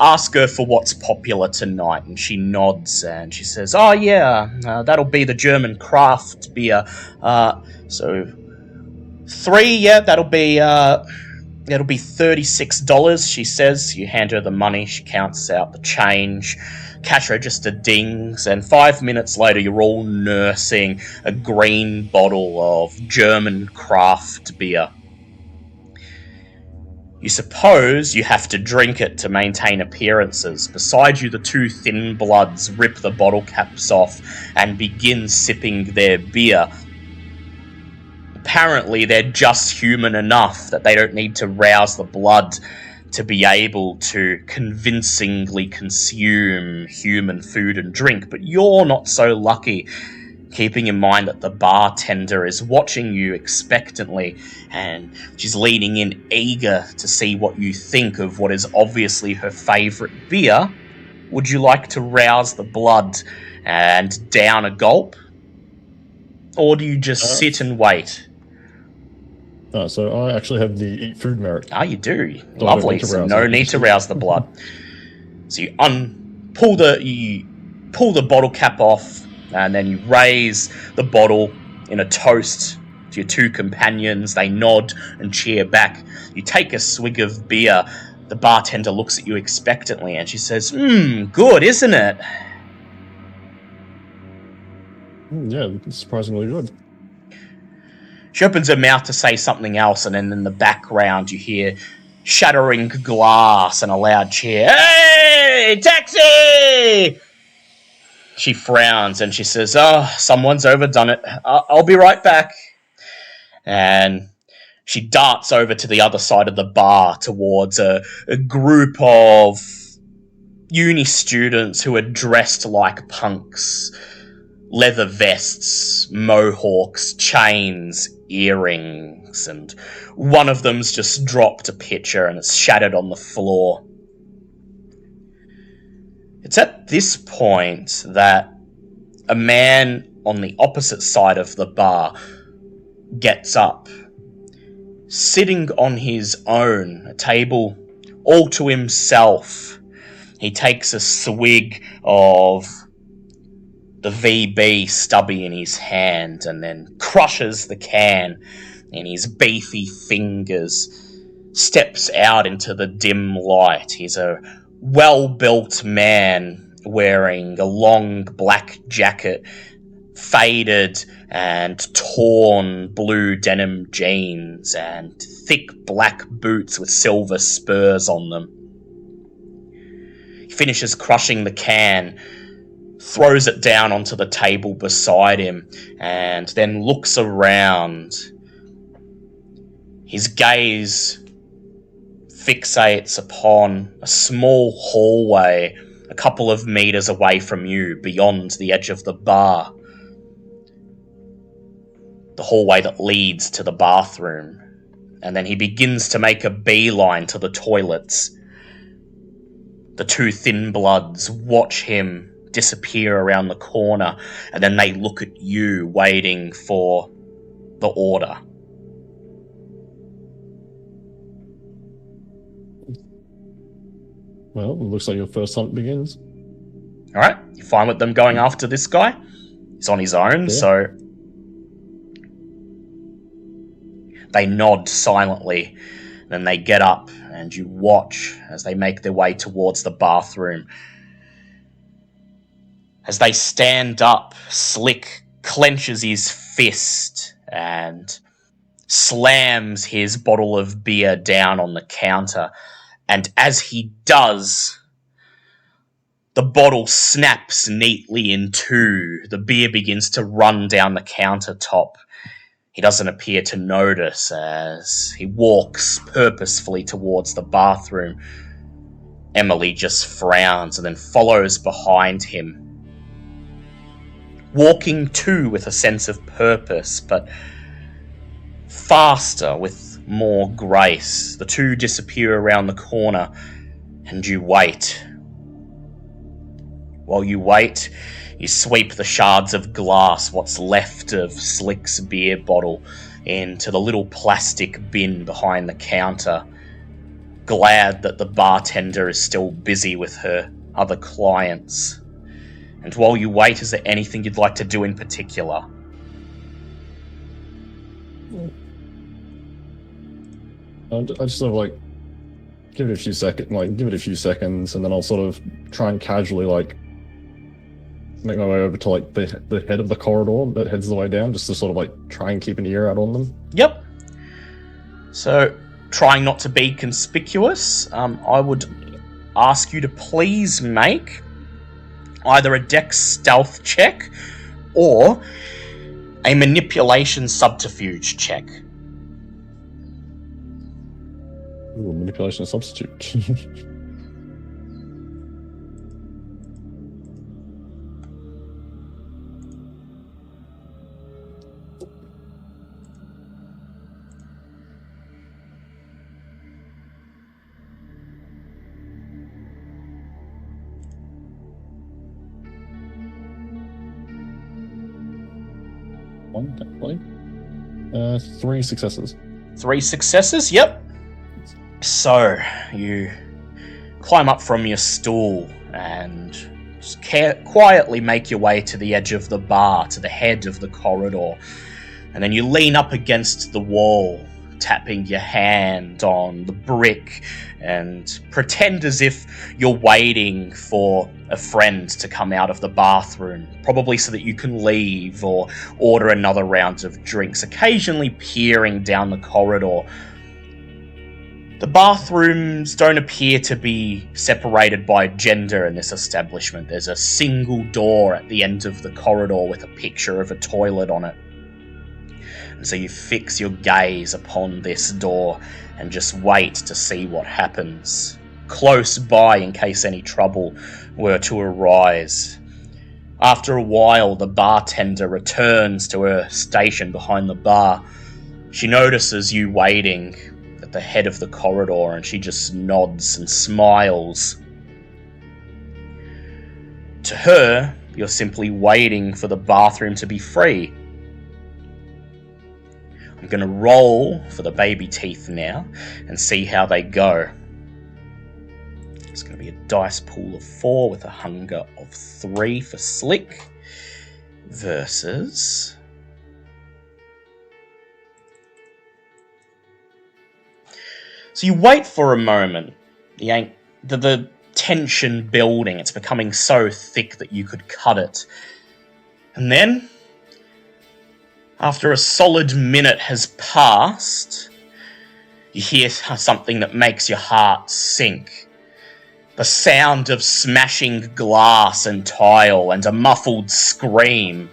Ask her for what's popular tonight, and she nods and she says, "Oh yeah, that'll be the German craft beer. So 3, yeah, that'll be $36." She says. You hand her the money. She counts out the change. Cash register dings, and 5 minutes later, you're all nursing a green bottle of German craft beer. You suppose you have to drink it to maintain appearances. Beside you, the two thin bloods rip the bottle caps off and begin sipping their beer. apparently they're just human enough that they don't need to rouse the blood to be able to convincingly consume human food and drink. But you're not so lucky, keeping in mind that the bartender is watching you expectantly, and she's leaning in eager to see what you think of what is obviously her favourite beer. Would you like to rouse the blood and down a gulp? Or do you just sit and wait? So I actually have the eat food merit. Ah, you do. Lovely. So no need to rouse the blood. So you pull the bottle cap off, and then you raise the bottle in a toast to your two companions. They nod and cheer back. You take a swig of beer. The bartender looks at you expectantly, and she says, good, isn't it? Yeah, it's surprisingly good. She opens her mouth to say something else, and then in the background you hear shattering glass and a loud cheer. Hey, taxi! She frowns and she says, someone's overdone it. I'll be right back. And she darts over to the other side of the bar towards a group of uni students who are dressed like punks. Leather vests, mohawks, chains, earrings, and one of them's just dropped a pitcher and it's shattered on the floor. It's at this point that a man on the opposite side of the bar gets up, sitting on his own, a table all to himself. He takes a swig of the VB stubby in his hand and then crushes the can in his beefy fingers, steps out into the dim light. He's a well-built man wearing a long black jacket, faded and torn blue denim jeans, and thick black boots with silver spurs on them. He finishes crushing the can, throws it down onto the table beside him, and then looks around. His gaze fixates upon a small hallway a couple of meters away from you, beyond the edge of the bar. The hallway that leads to the bathroom. And then he begins to make a beeline to the toilets. The two thin bloods watch him disappear around the corner, and then they look at you, waiting for the order. Well, it looks like your first hunt begins. Alright, you're fine with them going after this guy? He's on his own, so they nod silently. Then they get up, and you watch as they make their way towards the bathroom. As they stand up, Slick clenches his fist and slams his bottle of beer down on the counter. And as he does, the bottle snaps neatly in two. The beer begins to run down the countertop. He doesn't appear to notice as he walks purposefully towards the bathroom. Emily just frowns and then follows behind him, walking too with a sense of purpose, but faster, with more grace. The two disappear around the corner, and you wait. While you wait, you sweep the shards of glass, what's left of Slick's beer bottle, into the little plastic bin behind the counter, glad that the bartender is still busy with her other clients. And while you wait, is there anything you'd like to do in particular? I just sort of like give it a few seconds, and then I'll sort of try and casually like make my way over to like the head of the corridor that heads the way down, just to sort of like try and keep an ear out on them. Yep. So, trying not to be conspicuous, I would ask you to please make either a Dex stealth check, or a manipulation subterfuge check. Ooh, manipulation substitute. One, definitely. 3 successes. 3 successes, yep. So, you climb up from your stool and just quietly make your way to the edge of the bar, to the head of the corridor. And then you lean up against the wall, tapping your hand on the brick, and pretend as if you're waiting for a friend to come out of the bathroom, probably so that you can leave or order another round of drinks, occasionally peering down the corridor. The bathrooms don't appear to be separated by gender in this establishment. There's a single door at the end of the corridor with a picture of a toilet on it. And so you fix your gaze upon this door and just wait to see what happens, close by in case any trouble were to arise. After a while, the bartender returns to her station behind the bar. She notices you waiting at the head of the corridor, and she just nods and smiles. To her, you're simply waiting for the bathroom to be free. I'm going to roll for the baby teeth now and see how they go. It's going to be a dice pool of 4 with a hunger of 3 for Slick versus... So you wait for a moment. The tension building. It's becoming so thick that you could cut it. And then, after a solid minute has passed, you hear something that makes your heart sink. The sound of smashing glass and tile and a muffled scream.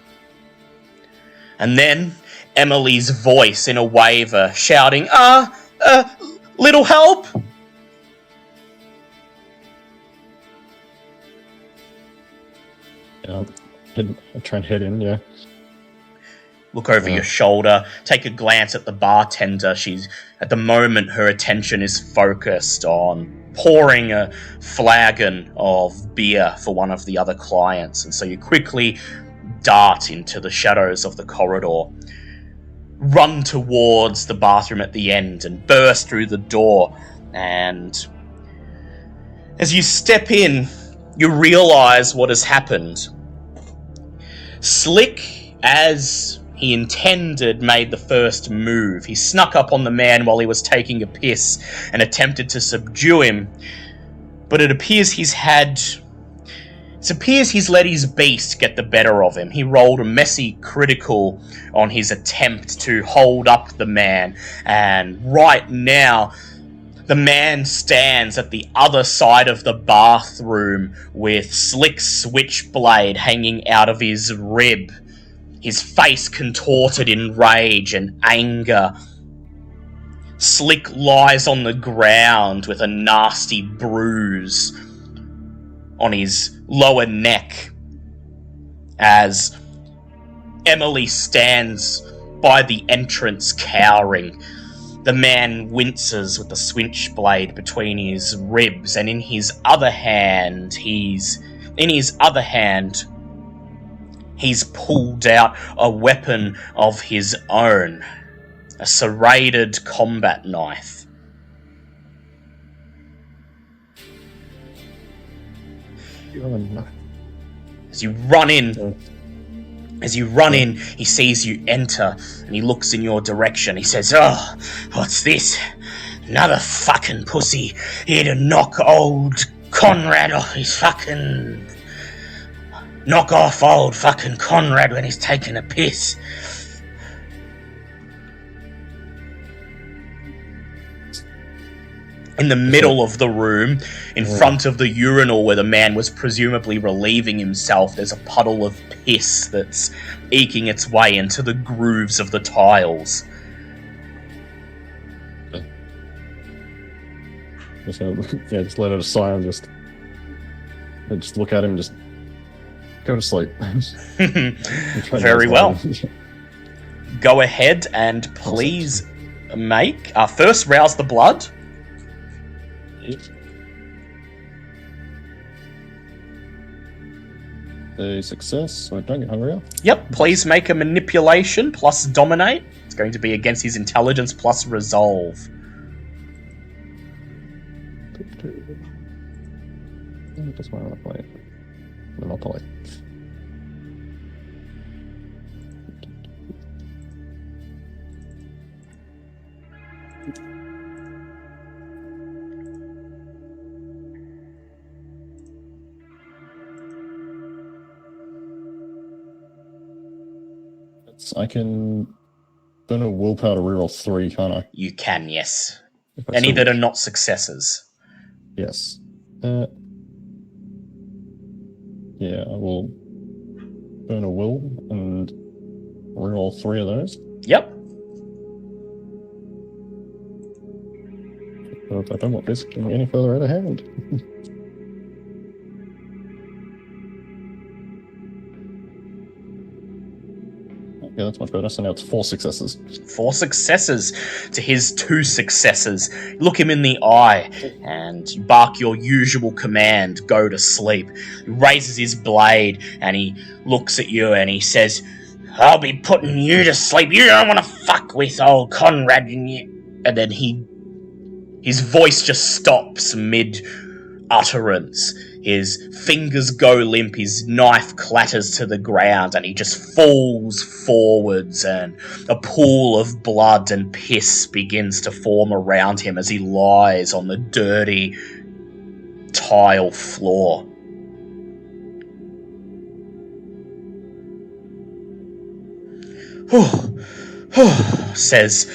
And then Emily's voice in a waver shouting, little help! Yeah, I'll try and head in, yeah. Look over your shoulder, take a glance at the bartender. At the moment, her attention is focused on pouring a flagon of beer for one of the other clients. And so you quickly dart into the shadows of the corridor, run towards the bathroom at the end and burst through the door. And as you step in, you realize what has happened. Slick, as he intended, made the first move. He snuck up on the man while he was taking a piss and attempted to subdue him. But it appears he's let his beast get the better of him. He rolled a messy critical on his attempt to hold up the man. And right now, the man stands at the other side of the bathroom with Slick's switchblade hanging out of his rib, his face contorted in rage and anger. Slick lies on the ground with a nasty bruise on his lower neck as Emily stands by the entrance cowering. The man winces with the switchblade between his ribs, and in his other hand, he's pulled out a weapon of his own, a serrated combat knife. As you run in, he sees you enter, and he looks in your direction. He says, "Oh, what's this? Another fucking pussy here to knock old Conrad off his fucking... knock off old fucking Conrad when he's taking a piss." in the middle of the room, in front of the urinal where the man was presumably relieving himself, there's a puddle of piss that's eking its way into the grooves of the tiles. Just let out a sigh and just look at him, just go to sleep. Very well. Go ahead and please make... first, rouse the blood. A success, so I don't get hungrier. Yep, please make a manipulation plus dominate. It's going to be against his intelligence plus resolve. Just want to play. Monopoly. I can burn a willpower to reroll 3, can't I? You can, yes. Any that are not successes. Yes. Yeah, I will burn a will and reroll 3 of those. Yep. But I don't want this getting any further out of hand. Yeah, that's much better. So now it's 4 successes. 4 successes to his 2 successes. Look him in the eye and you bark your usual command, go to sleep. He raises his blade and he looks at you and he says, I'll be putting you to sleep. You don't want to fuck with old Conrad. And then his voice just stops mid-utterance. His fingers go limp, his knife clatters to the ground, and he just falls forwards, and a pool of blood and piss begins to form around him as he lies on the dirty tile floor. Says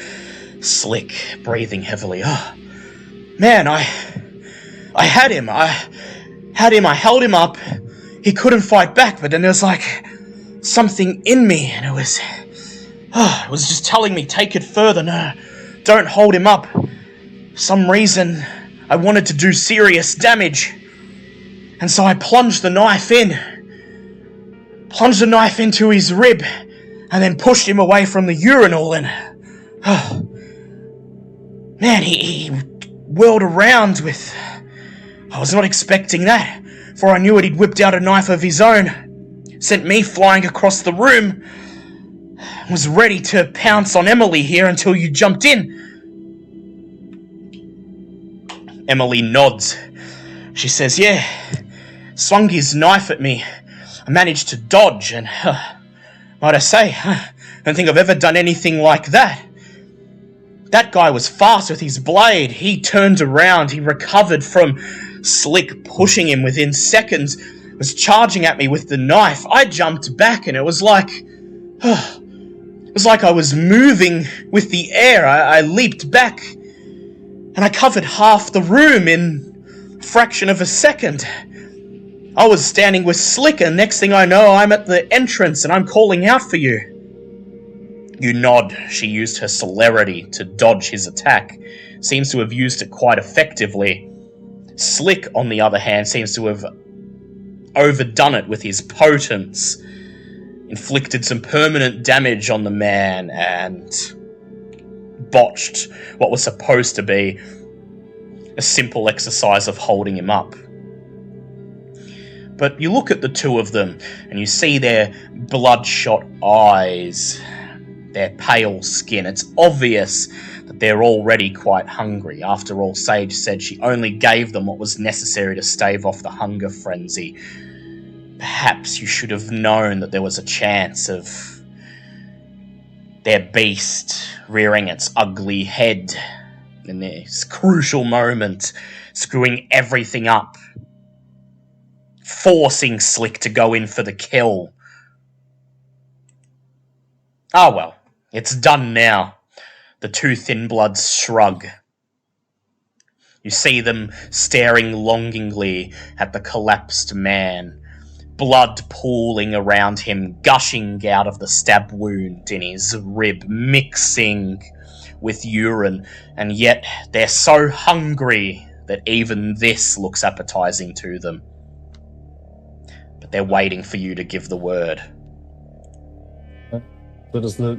Slick, breathing heavily. Oh, man, I had him. I held him up. He couldn't fight back, but then there was like something in me, and it was just telling me, take it further. No, don't hold him up. For some reason, I wanted to do serious damage, and so I plunged the knife into his rib, and then pushed him away from the urinal, and man, he whirled around with... I was not expecting that, for I knew it, he'd whipped out a knife of his own, sent me flying across the room, was ready to pounce on Emily here until you jumped in. Emily nods. She says, yeah, swung his knife at me. I managed to dodge, and might I say, I don't think I've ever done anything like that. That guy was fast with his blade. He turned around, he recovered from Slick pushing him within seconds, was charging at me with the knife. I jumped back, and it was like I was moving with the air. I leaped back, and I covered half the room in a fraction of a second. I was standing with Slick, and next thing I know, I'm at the entrance, and I'm calling out for you. You nod. She used her celerity to dodge his attack. Seems to have used it quite effectively. Slick, on the other hand, seems to have overdone it with his potence, inflicted some permanent damage on the man, and botched what was supposed to be a simple exercise of holding him up. But you look at the two of them, and you see their bloodshot eyes, their pale skin. It's obvious that they're already quite hungry. After all, Sage said she only gave them what was necessary to stave off the hunger frenzy. Perhaps you should have known that there was a chance of their beast rearing its ugly head in this crucial moment, screwing everything up, forcing Slick to go in for the kill. Ah well, it's done now. The two thin bloods shrug. You see them staring longingly at the collapsed man, blood pooling around him, gushing out of the stab wound in his rib, mixing with urine, and yet they're so hungry that even this looks appetizing to them. But they're waiting for you to give the word. So does the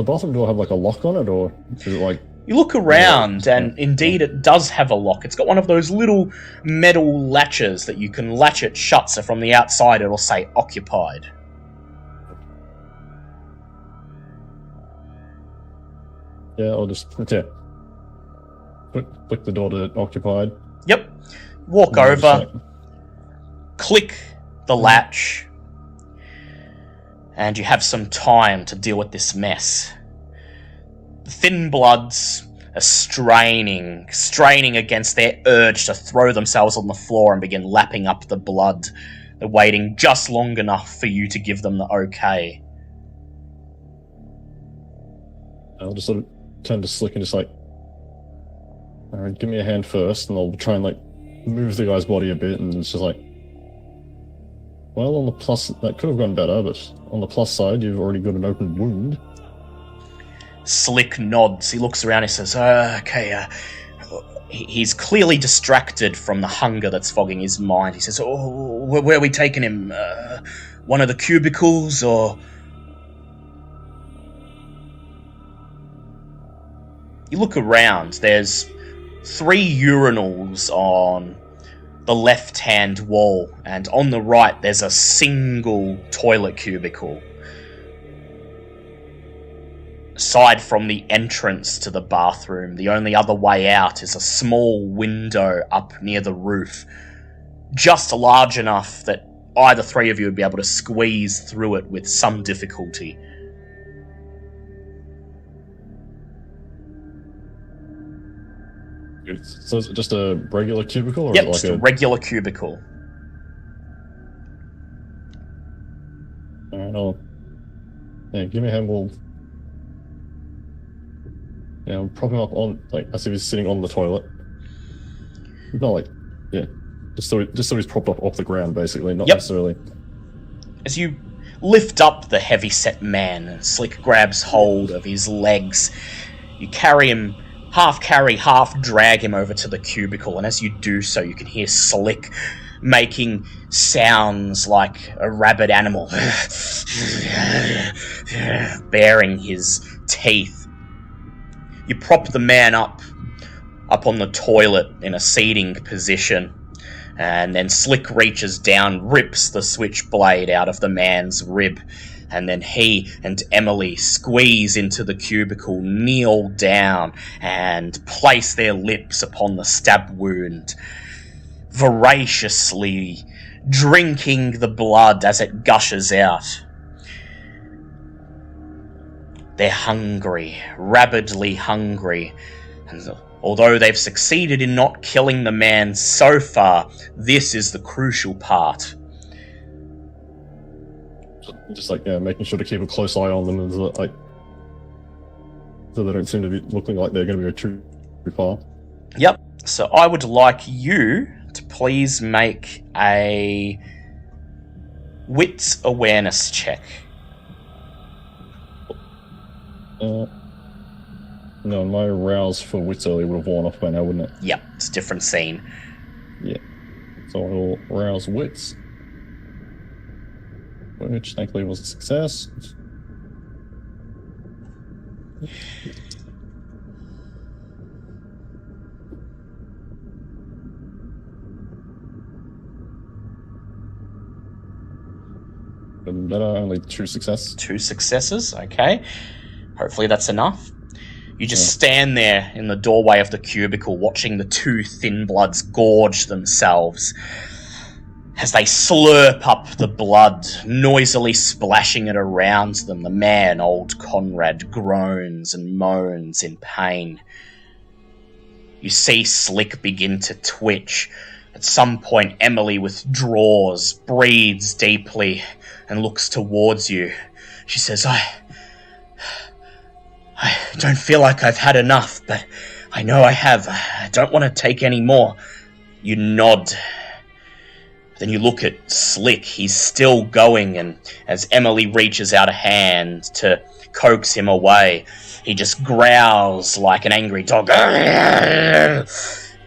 bathroom door have like a lock on it, or is it like... You look around, and indeed it does have a lock. It's got one of those little metal latches that you can latch it shut, so from the outside it'll say occupied. Yeah, I'll just... Yeah. Click the door to occupied. Yep. Walk over, click the latch, and you have some time to deal with this mess. The Thin Bloods are straining against their urge to throw themselves on the floor and begin lapping up the blood. They're waiting just long enough for you to give them the okay. I'll just sort of turn to Slick and just like, alright, give me a hand first, and I'll try and like move the guy's body a bit, and it's just like, well, on the plus, that could have gone better, but on the plus side, you've already got an open wound. Slick nods. He looks around and says, okay, he's clearly distracted from the hunger that's fogging his mind. He says, where are we taking him? One of the cubicles, or... You look around. There's 3 urinals on the left-hand wall, and on the right there's a single toilet cubicle. Aside from the entrance to the bathroom, the only other way out is a small window up near the roof, just large enough that either 3 of you would be able to squeeze through it with some difficulty. So is it just a regular cubicle? Or Yep, like just a regular cubicle. Alright, yeah, give me a hand, we'll... Yeah, I'll prop him up on, like, as if he's sitting on the toilet. Not like, yeah, just so he's propped up off the ground, basically, not necessarily. As you lift up the heavy-set man, Slick grabs hold of his legs. You carry him, half carry, half drag him over to the cubicle, and as you do so, you can hear Slick making sounds like a rabid animal, baring his teeth. You prop the man up on the toilet in a seating position, and then Slick reaches down, rips the switchblade out of the man's rib, and then he and Emily squeeze into the cubicle, kneel down, and place their lips upon the stab wound, voraciously drinking the blood as it gushes out. They're hungry, rabidly hungry, and although they've succeeded in not killing the man so far, this is the crucial part. Just like, yeah, making sure to keep a close eye on them, and like, so they don't seem to be looking like they're going to be too far. Yep, so I would like you to please make a wits awareness check. No, my rouse for wits earlier would have worn off by now, wouldn't it? Yep, it's a different scene. Yeah. So I will rouse wits, which thankfully was a success. And better, only 2 successes. 2 successes, okay. Hopefully that's enough. You just stand there in the doorway of the cubicle, watching the 2 Thin Bloods gorge themselves as they slurp up the blood, noisily splashing it around them. The man, old Conrad, groans and moans in pain. You see Slick begin to twitch. At some point, Emily withdraws, breathes deeply, and looks towards you. She says, I don't feel like I've had enough, but I know I have. don't want to take any more. You nod. Then you look at Slick. He's still going, and as Emily reaches out a hand to coax him away, he just growls like an angry dog.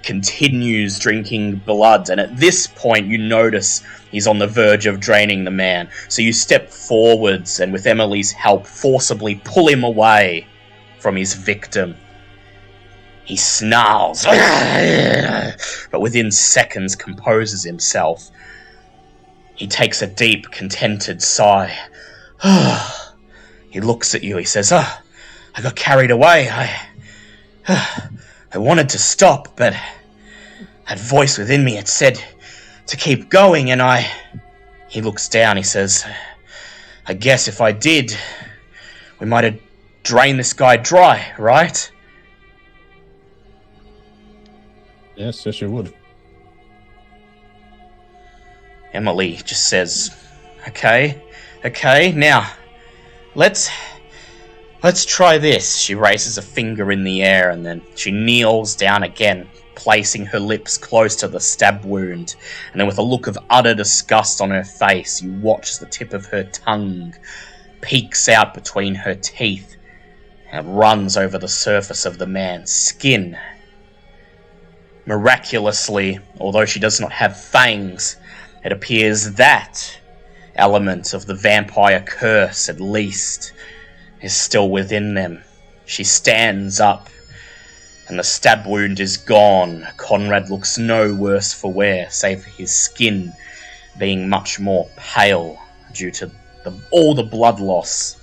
Continues drinking blood, and at this point you notice he's on the verge of draining the man. So you step forwards and with Emily's help forcibly pull him away from his victim. He snarls, but within seconds composes himself. He takes a deep, contented sigh. He looks at you, he says, I got carried away. I wanted to stop, but that voice within me had said to keep going, and He looks down, he says, I guess if I did, we might have drained this guy dry, right? Yes, you would. Emily just says, okay, now, let's try this. She raises a finger in the air and then she kneels down again, placing her lips close to the stab wound. And then with a look of utter disgust on her face, you watch the tip of her tongue peeks out between her teeth and runs over the surface of the man's skin. Miraculously, although she does not have fangs, it appears that element of the vampire curse, at least, is still within them. She stands up, and the stab wound is gone. Conrad looks no worse for wear, save for his skin being much more pale due to all the blood loss.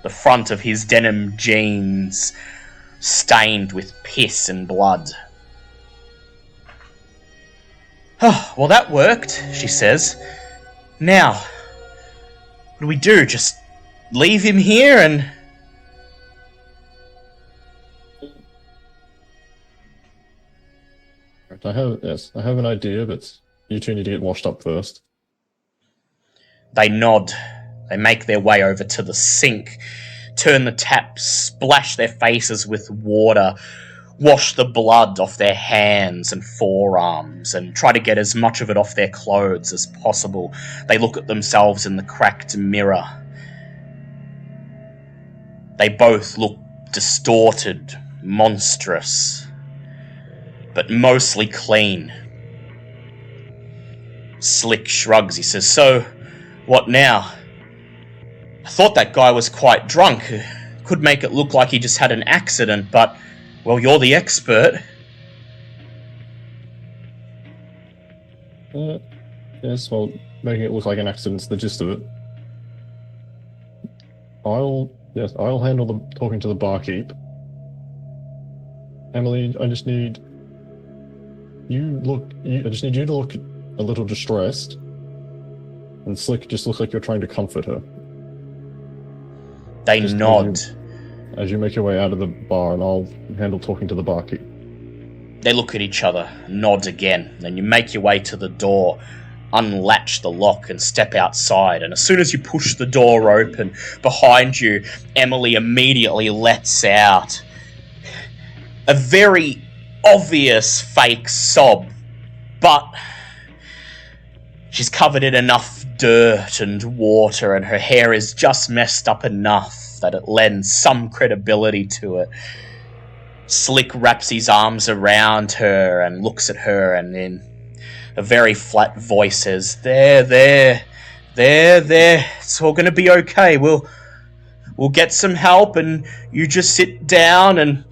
The front of his denim jeans stained with piss and blood. Oh, well, that worked, she says. Now, what do we do? Just leave him here and... I have an idea, but you two need to get washed up first. They nod. They make their way over to the sink, turn the tap, splash their faces with water, wash the blood off their hands and forearms, and try to get as much of it off their clothes as possible. They look at themselves in the cracked mirror. They both look distorted, monstrous, but mostly clean. Slick shrugs. He says, so, what now? I thought that guy was quite drunk. Could make it look like he just had an accident, but, well, you're the expert. Yes, well, making it look like an accident's the gist of it. I'll handle the talking to the barkeep. Emily, I just need you to look a little distressed. And Slick just looks like you're trying to comfort her. They nod. As you make your way out of the bar, and I'll handle talking to the barkeep. They look at each other, nod again, then you make your way to the door, unlatch the lock and step outside, and as soon as you push the door open, behind you, Emily immediately lets out a very obvious fake sob, but she's covered in enough dirt and water, and her hair is just messed up enough that it lends some credibility to it. Slick wraps his arms around her and looks at her, and in a very flat voice says, There. It's all going to be okay. We'll get some help, and you just sit down. And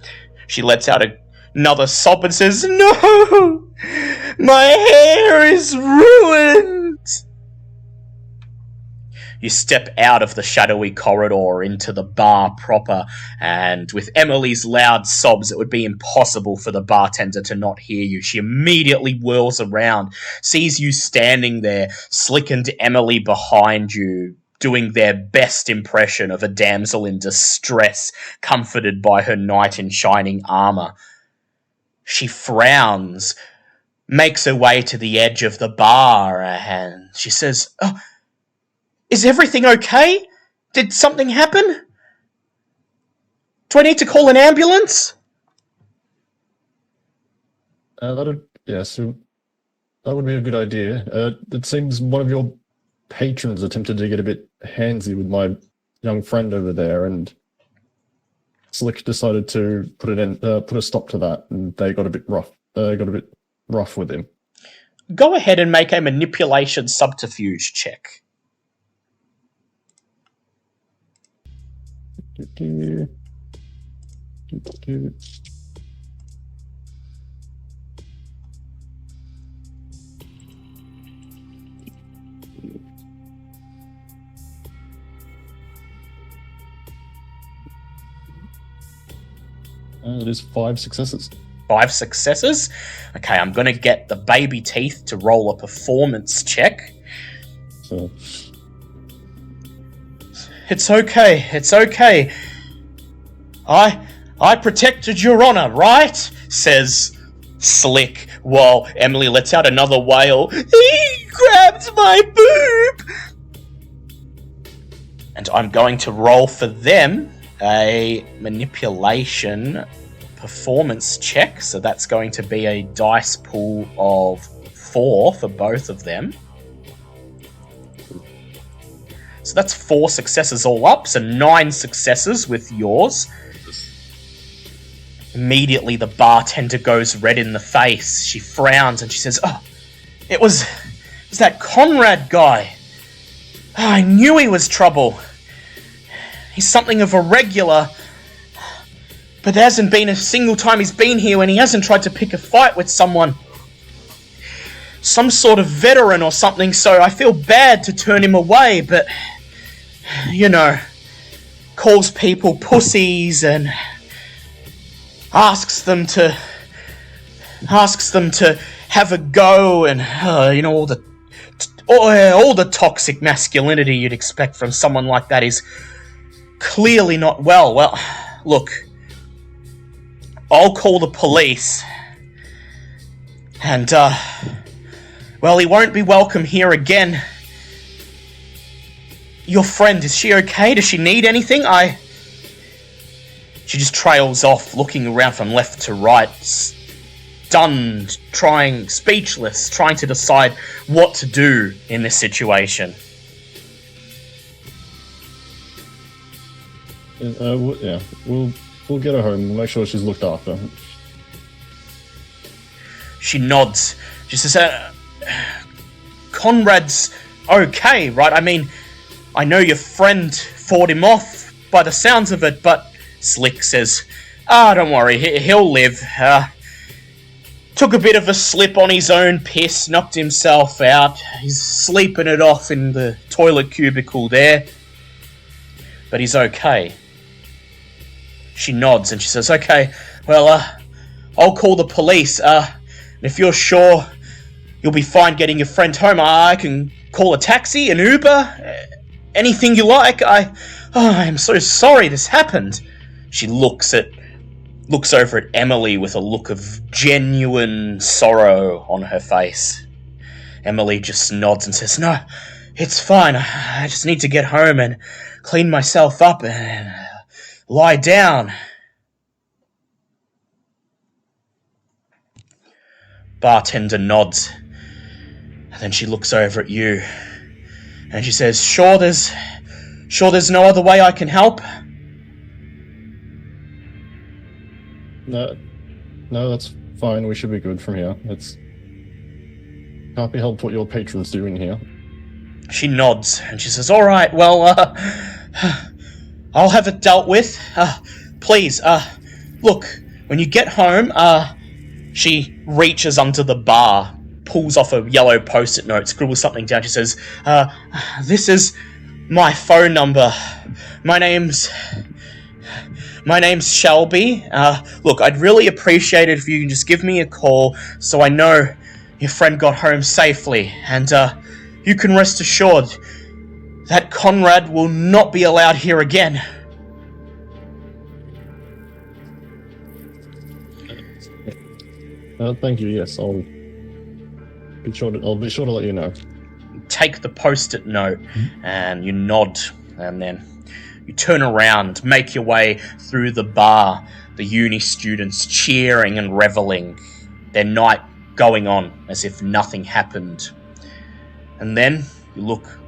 she lets out another sob and says, No! My hair is ruined! You step out of the shadowy corridor into the bar proper, and with Emily's loud sobs, it would be impossible for the bartender to not hear you. She immediately whirls around, sees you standing there, Slick and Emily behind you, doing their best impression of a damsel in distress, comforted by her knight in shining armor. She frowns, makes her way to the edge of the bar, and she says, Oh, is everything okay? Did something happen? Do I need to call an ambulance? So that would be a good idea. It seems one of your patrons attempted to get a bit handsy with my young friend over there, and Slick decided to put a stop to that, and they got a bit rough. Got a bit rough with him. Go ahead and make a manipulation subterfuge check. It is 5 successes. 5 successes? Okay, I'm going to get the baby teeth to roll a performance check. So, It's okay. I protected your honor, right? Says Slick, while Emily lets out another wail. He grabbed my boob! And I'm going to roll for them a manipulation performance check. So that's going to be a dice pool of 4 for both of them. So that's 4 successes all up, so 9 successes with yours. Immediately the bartender goes red in the face. She frowns and she says, "Oh, it was that Conrad guy. Oh, I knew he was trouble. He's something of a regular, but there hasn't been a single time he's been here when he hasn't tried to pick a fight with someone. Some sort of veteran or something, so I feel bad to turn him away, but, you know, calls people pussies and asks them to have a go, and you know, all the toxic masculinity you'd expect from someone like that is clearly not well. Well, look, I'll call the police, and well, he won't be welcome here again. Your friend, is she okay? Does she need anything? She just trails off, looking around from left to right, stunned, speechless, trying to decide what to do in this situation. We'll get her home. We'll make sure she's looked after. She nods. She says, Conrad's okay, right? I mean, I know your friend fought him off by the sounds of it, but Slick says, don't worry, he'll live. Took a bit of a slip on his own piss, knocked himself out. He's sleeping it off in the toilet cubicle there. But he's okay. She nods and she says, okay, well, I'll call the police. And if you're sure you'll be fine getting your friend home, I can call a taxi, an Uber, anything you like. I'm so sorry this happened. She looks over at Emily with a look of genuine sorrow on her face. Emily just nods and says, no, it's fine. I just need to get home and clean myself up and lie down. Bartender nods. And then she looks over at you and she says, sure there's no other way I can help? No, that's fine. We should be good from here. Can't be helped what your patrons do in here. She nods and she says, all right, well, I'll have it dealt with. Please, look, when you get home, she reaches under the bar, pulls off a yellow post-it note, scribbles something down. She says, this is my phone number. My name's Shelby. Look, I'd really appreciate it if you can just give me a call so I know your friend got home safely. And you can rest assured that Conrad will not be allowed here again. Thank you. Yes, I'll be sure to let you know. Take the post-it note and you nod, and then you turn around, make your way through the bar, the uni students cheering and reveling. their night going on as if nothing happened. And then you look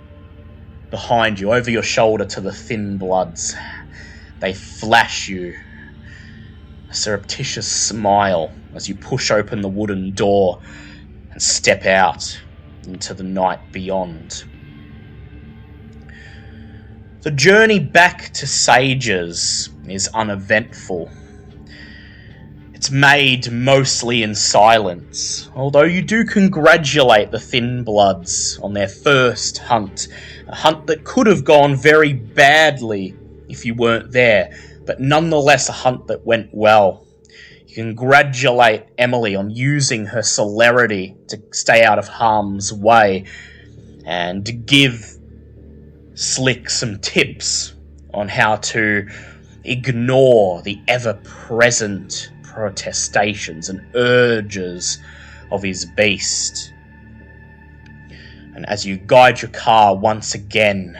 behind you, over your shoulder to the Thin Bloods. They flash you a surreptitious smile as you push open the wooden door and step out into the night beyond. The journey back to Sages is uneventful. It's made mostly in silence, although you do congratulate the Thin Bloods on their first hunt, a hunt that could have gone very badly if you weren't there, but nonetheless a hunt that went well. You congratulate Emily on using her celerity to stay out of harm's way, and give Slick some tips on how to ignore the ever-present protestations and urges of his beast. And as you guide your car once again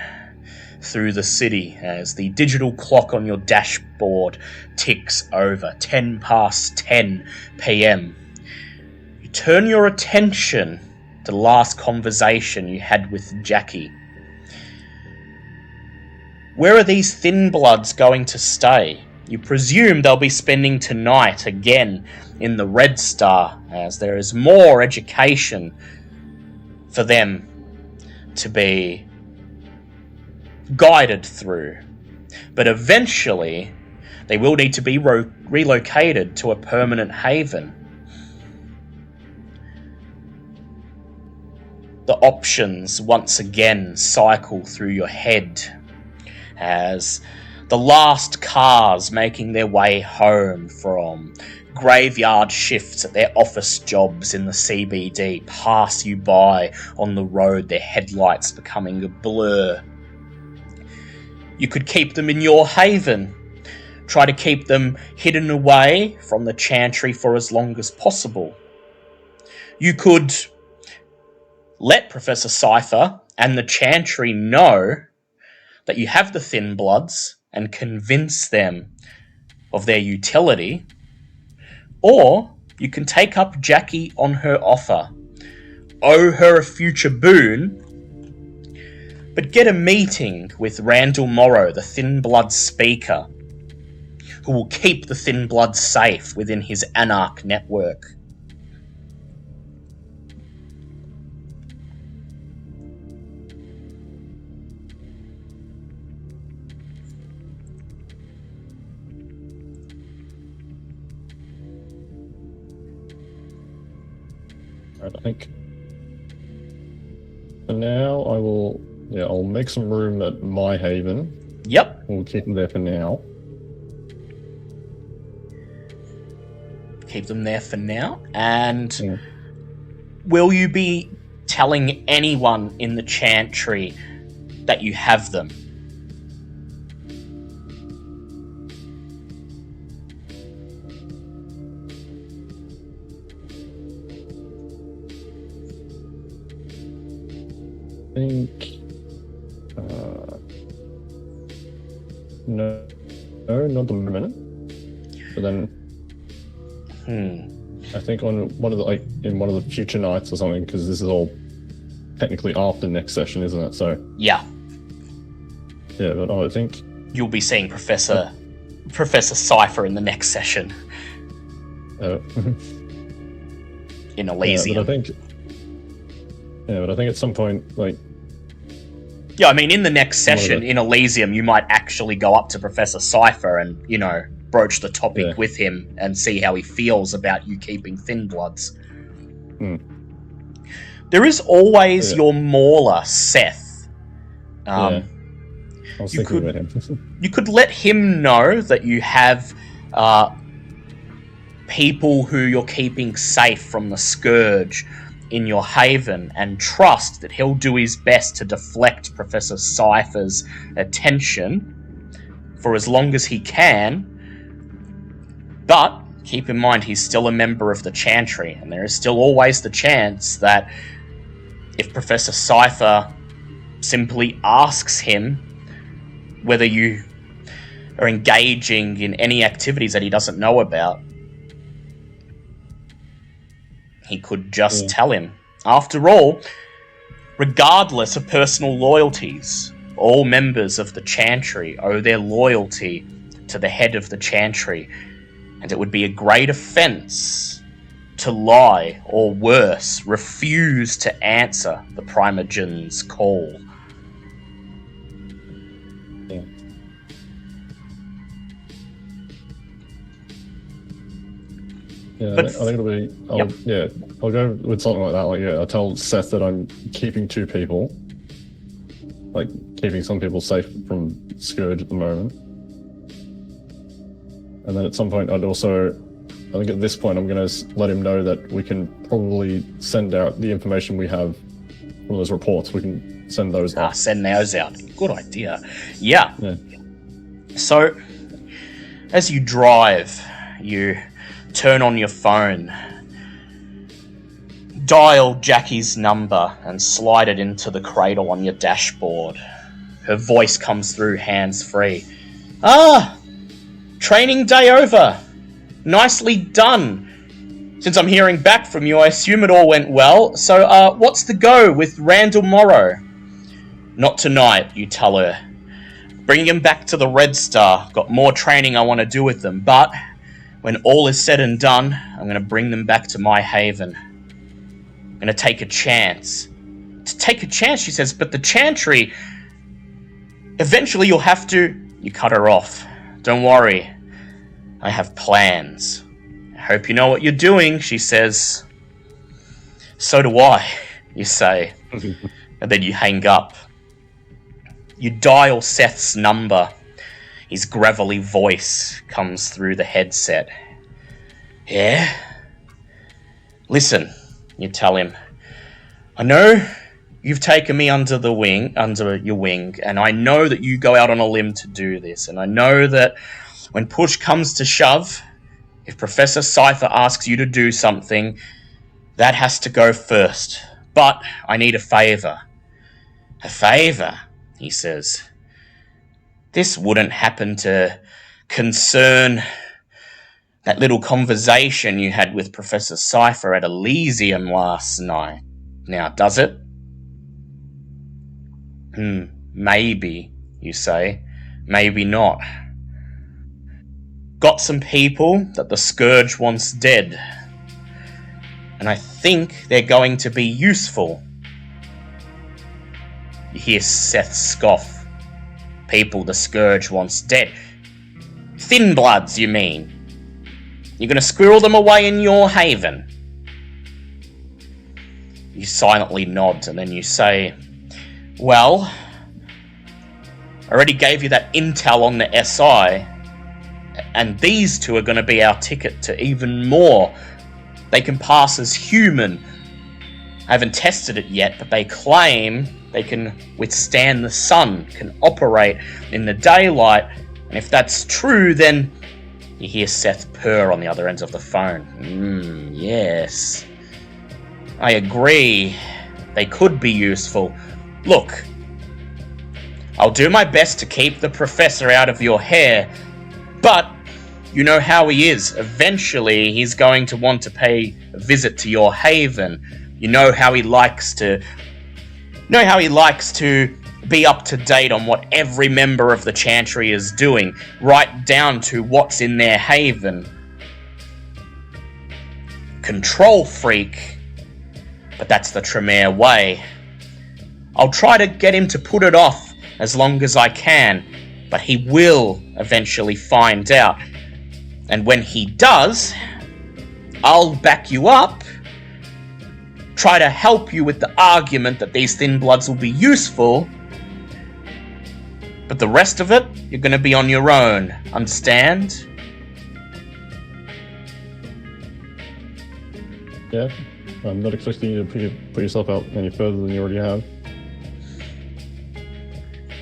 through the city, as the digital clock on your dashboard ticks over 10 past 10 p.m, you turn your attention to the last conversation you had with Jackie. Where are these Thin Bloods going to stay? You presume they'll be spending tonight again in the Red Star, as there is more education for them to be guided through. But eventually, they will need to be relocated to a permanent haven. The options once again cycle through your head as the last cars making their way home from graveyard shifts at their office jobs in the CBD pass you by on the road, their headlights becoming a blur. You could keep them in your haven, try to keep them hidden away from the Chantry for as long as possible. You could let Professor Cypher and the Chantry know that you have the Thin Bloods and convince them of their utility, or you can take up Jackie on her offer, owe her a future boon, but get a meeting with Randall Morrow, the Thin Blood speaker, who will keep the Thin Bloods safe within his Anarch network. I think for now I'll make some room at my haven. Yep. We'll keep them there for now. Keep them there for now. And will you be telling anyone in the Chantry that you have them? I think no, not at the moment. But then I think on one of the future nights or something, because this is all technically after next session, isn't it? So yeah, but I think you'll be seeing Professor Cypher in the next session in Elysium. But I think at some point, yeah, I mean, in the next session in Elysium, you might actually go up to Professor Cypher and, broach the topic with him and see how he feels about you keeping Thin Bloods. There is always your mauler, Seth. I was thinking about him. You could let him know that you have people who you're keeping safe from the Scourge in your haven, and trust that he'll do his best to deflect Professor Cypher's attention for as long as he can. But keep in mind, he's still a member of the Chantry, and there is still always the chance that if Professor Cypher simply asks him whether you are engaging in any activities that he doesn't know about, he could just tell him. After all, regardless of personal loyalties, all members of the Chantry owe their loyalty to the head of the Chantry, and it would be a great offence to lie, or worse, refuse to answer the Primogen's call. Yeah, But I think it'll be. I'll go with something like that. Like, I'll tell Seth that I'm keeping 2 people, like keeping some people safe from Scourge at the moment. And then at some point, I think at this point, I'm going to let him know that we can probably send out the information we have from those reports. We can send those out. Send those out. Good idea. Yeah. So, as you drive, you turn on your phone, dial Jackie's number, and slide it into the cradle on your dashboard. Her voice comes through hands-free. Training day over. Nicely done. Since I'm hearing back from you, I assume it all went well. So, what's the go with Randall Morrow? Not tonight, you tell her. Bringing him back to the Red Star. Got more training I want to do with them, but when all is said and done, I'm going to bring them back to my haven. I'm going to take a chance. To take a chance, she says, but the Chantry... Eventually you'll have to... You cut her off. Don't worry. I have plans. I hope you know what you're doing, she says. So do I, you say. And then you hang up. You dial Seth's number. His gravelly voice comes through the headset. Yeah? Listen, you tell him. I know you've taken me under your wing, and I know that you go out on a limb to do this, and I know that when push comes to shove, if Professor Cypher asks you to do something, that has to go first. But I need a favour. A favour, he says. This wouldn't happen to concern that little conversation you had with Professor Cypher at Elysium last night. Now, does it? Maybe, you say. Maybe not. Got some people that the Scourge wants dead. And I think they're going to be useful. You hear Seth scoff. People the Scourge wants dead. Thin bloods, you mean? You're going to squirrel them away in your haven? You silently nod, and then you say, well, I already gave you that intel on the SI, and these 2 are going to be our ticket to even more. They can pass as human. I haven't tested it yet, but they claim they can withstand the sun, can operate in the daylight, and if that's true, then you hear Seth purr on the other end of the phone. Yes. I agree. They could be useful. Look, I'll do my best to keep the professor out of your hair, but you know how he is. Eventually, he's going to want to pay a visit to your haven. You know how he likes to be up to date on what every member of the Chantry is doing, right down to what's in their haven. Control freak, but that's the Tremere way. I'll try to get him to put it off as long as I can, but he will eventually find out. And when he does, I'll back you up, try to help you with the argument that these thin bloods will be useful, but the rest of it, you're going to be on your own, understand? Yeah, I'm not expecting you to put yourself out any further than you already have.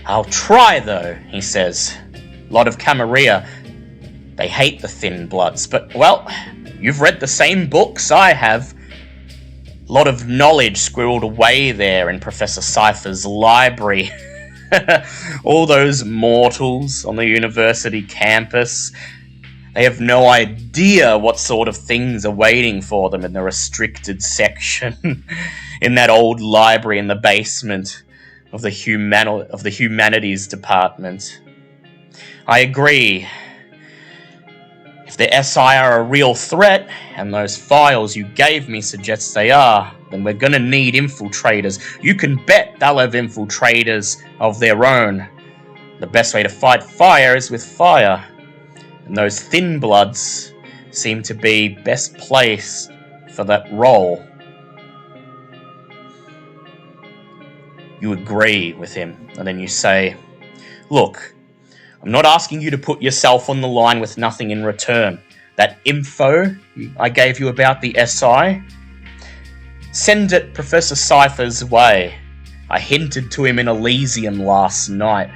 I'll try, though, he says. A lot of Camarilla, they hate the thin bloods, but, well, you've read the same books I have. A lot of knowledge squirreled away there in Professor Cypher's library. All those mortals on the university campus. They have no idea what sort of things are waiting for them in the restricted section in that old library in the basement of the humanities department. I agree. If the SI are a real threat, and those files you gave me suggest they are, then we're gonna need infiltrators. You can bet they'll have infiltrators of their own. The best way to fight fire is with fire. And those thin bloods seem to be best placed for that role. You agree with him, and then you say, look, I'm not asking you to put yourself on the line with nothing in return. That info I gave you about the SI, send it Professor Cypher's way. I hinted to him in Elysium last night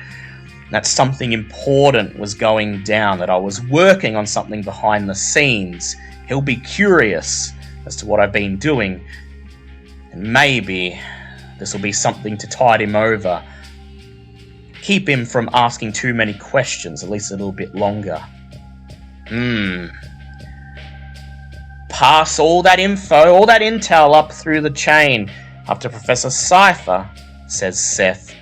that something important was going down, that I was working on something behind the scenes. He'll be curious as to what I've been doing, and maybe this will be something to tide him over. Keep him from asking too many questions, at least a little bit longer. Pass all that info, all that intel up through the chain, up to Professor Cypher, says Seth.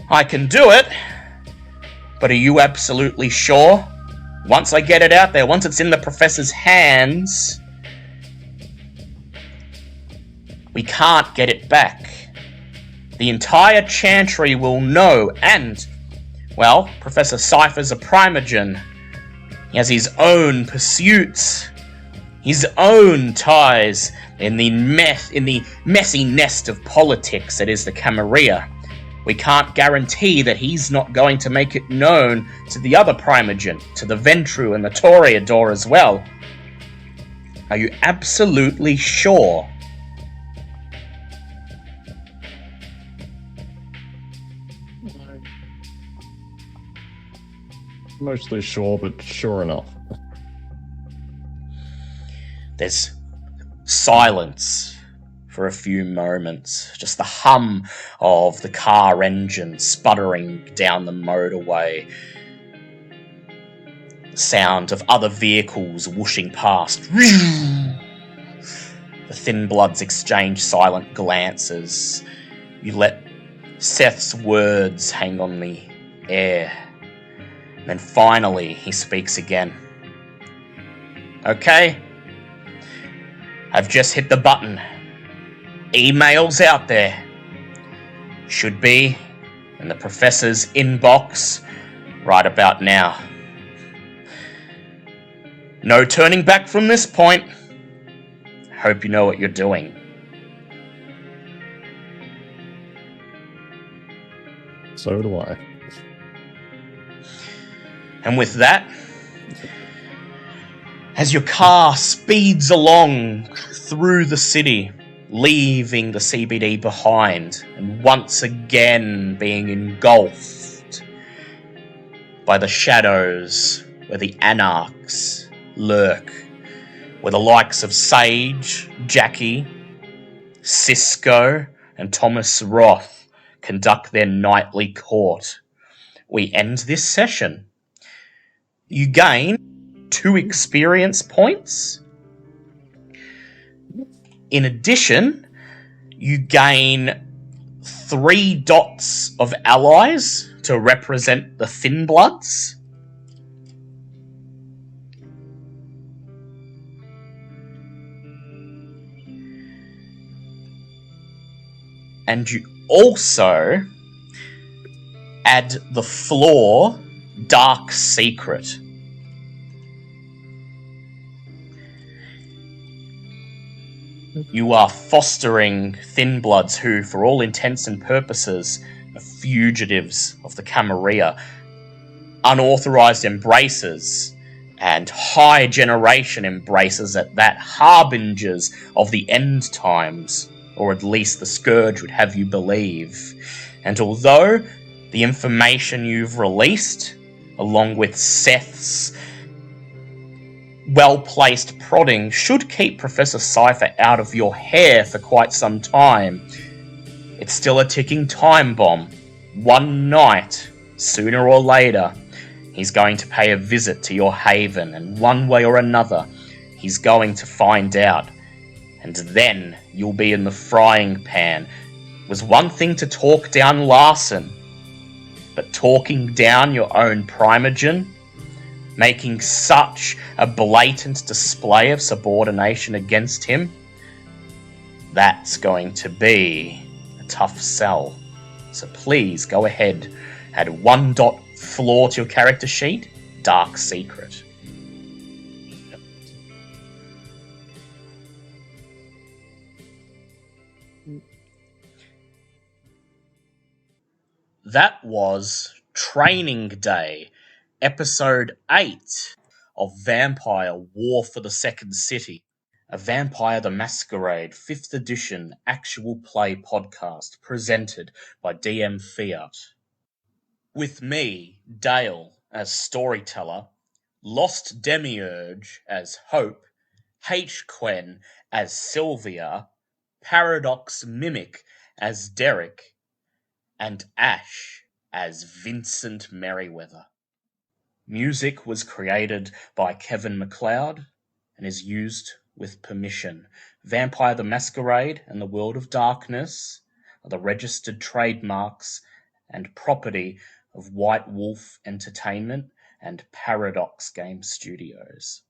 I can do it, but are you absolutely sure? Once I get it out there, once it's in the Professor's hands, we can't get it back. The entire Chantry will know, and, well, Professor Cypher's a primogen. He has his own pursuits, his own ties in the messy nest of politics that is the Camarilla. We can't guarantee that he's not going to make it known to the other primogen, to the Ventru and the Toreador as well. Are you absolutely sure? Mostly sure, but sure enough. There's silence for a few moments. Just the hum of the car engine sputtering down the motorway. The sound of other vehicles whooshing past. The thin bloods exchange silent glances. You let Seth's words hang on the air. And then finally, he speaks again. Okay? I've just hit the button. Email's out there. Should be in the Professor's inbox right about now. No turning back from this point. Hope you know what you're doing. So do I. And with that, as your car speeds along through the city, leaving the CBD behind, and once again being engulfed by the shadows where the anarchs lurk, where the likes of Sage, Jackie, Cisco, and Thomas Roth conduct their nightly court, we end this session. You gain 2 experience points. In addition, you gain 3 dots of allies to represent the Thin Bloods. And you also add the floor Dark Secret. You are fostering Thin Bloods who, for all intents and purposes, are fugitives of the Camarilla, unauthorized embraces, and high generation embraces at that, harbingers of the end times, or at least the Scourge would have you believe. And although the information you've released, along with Seth's well-placed prodding, should keep Professor Cypher out of your hair for quite some time, it's still a ticking time bomb. One night, sooner or later, He's going to pay a visit to your haven, and one way or another, he's going to find out. And then you'll be in the frying pan. It was one thing to talk down Larson, but talking down your own Primogen, making such a blatant display of subordination against him, that's going to be a tough sell. So please go ahead, add 1 dot flaw to your character sheet, Dark Secret. That was Training Day, Episode 8 of Vampire War for the Second City, a Vampire the Masquerade 5th edition actual play podcast presented by DM Fiat. With me, Dale, as storyteller, Lost Demiurge as Hope, H. Quen as Sylvia, Paradox Mimic as Derek, and Ash as Vincent Merriweather. Music was created by Kevin MacLeod and is used with permission. Vampire the Masquerade and the World of Darkness are the registered trademarks and property of White Wolf Entertainment and Paradox Game Studios.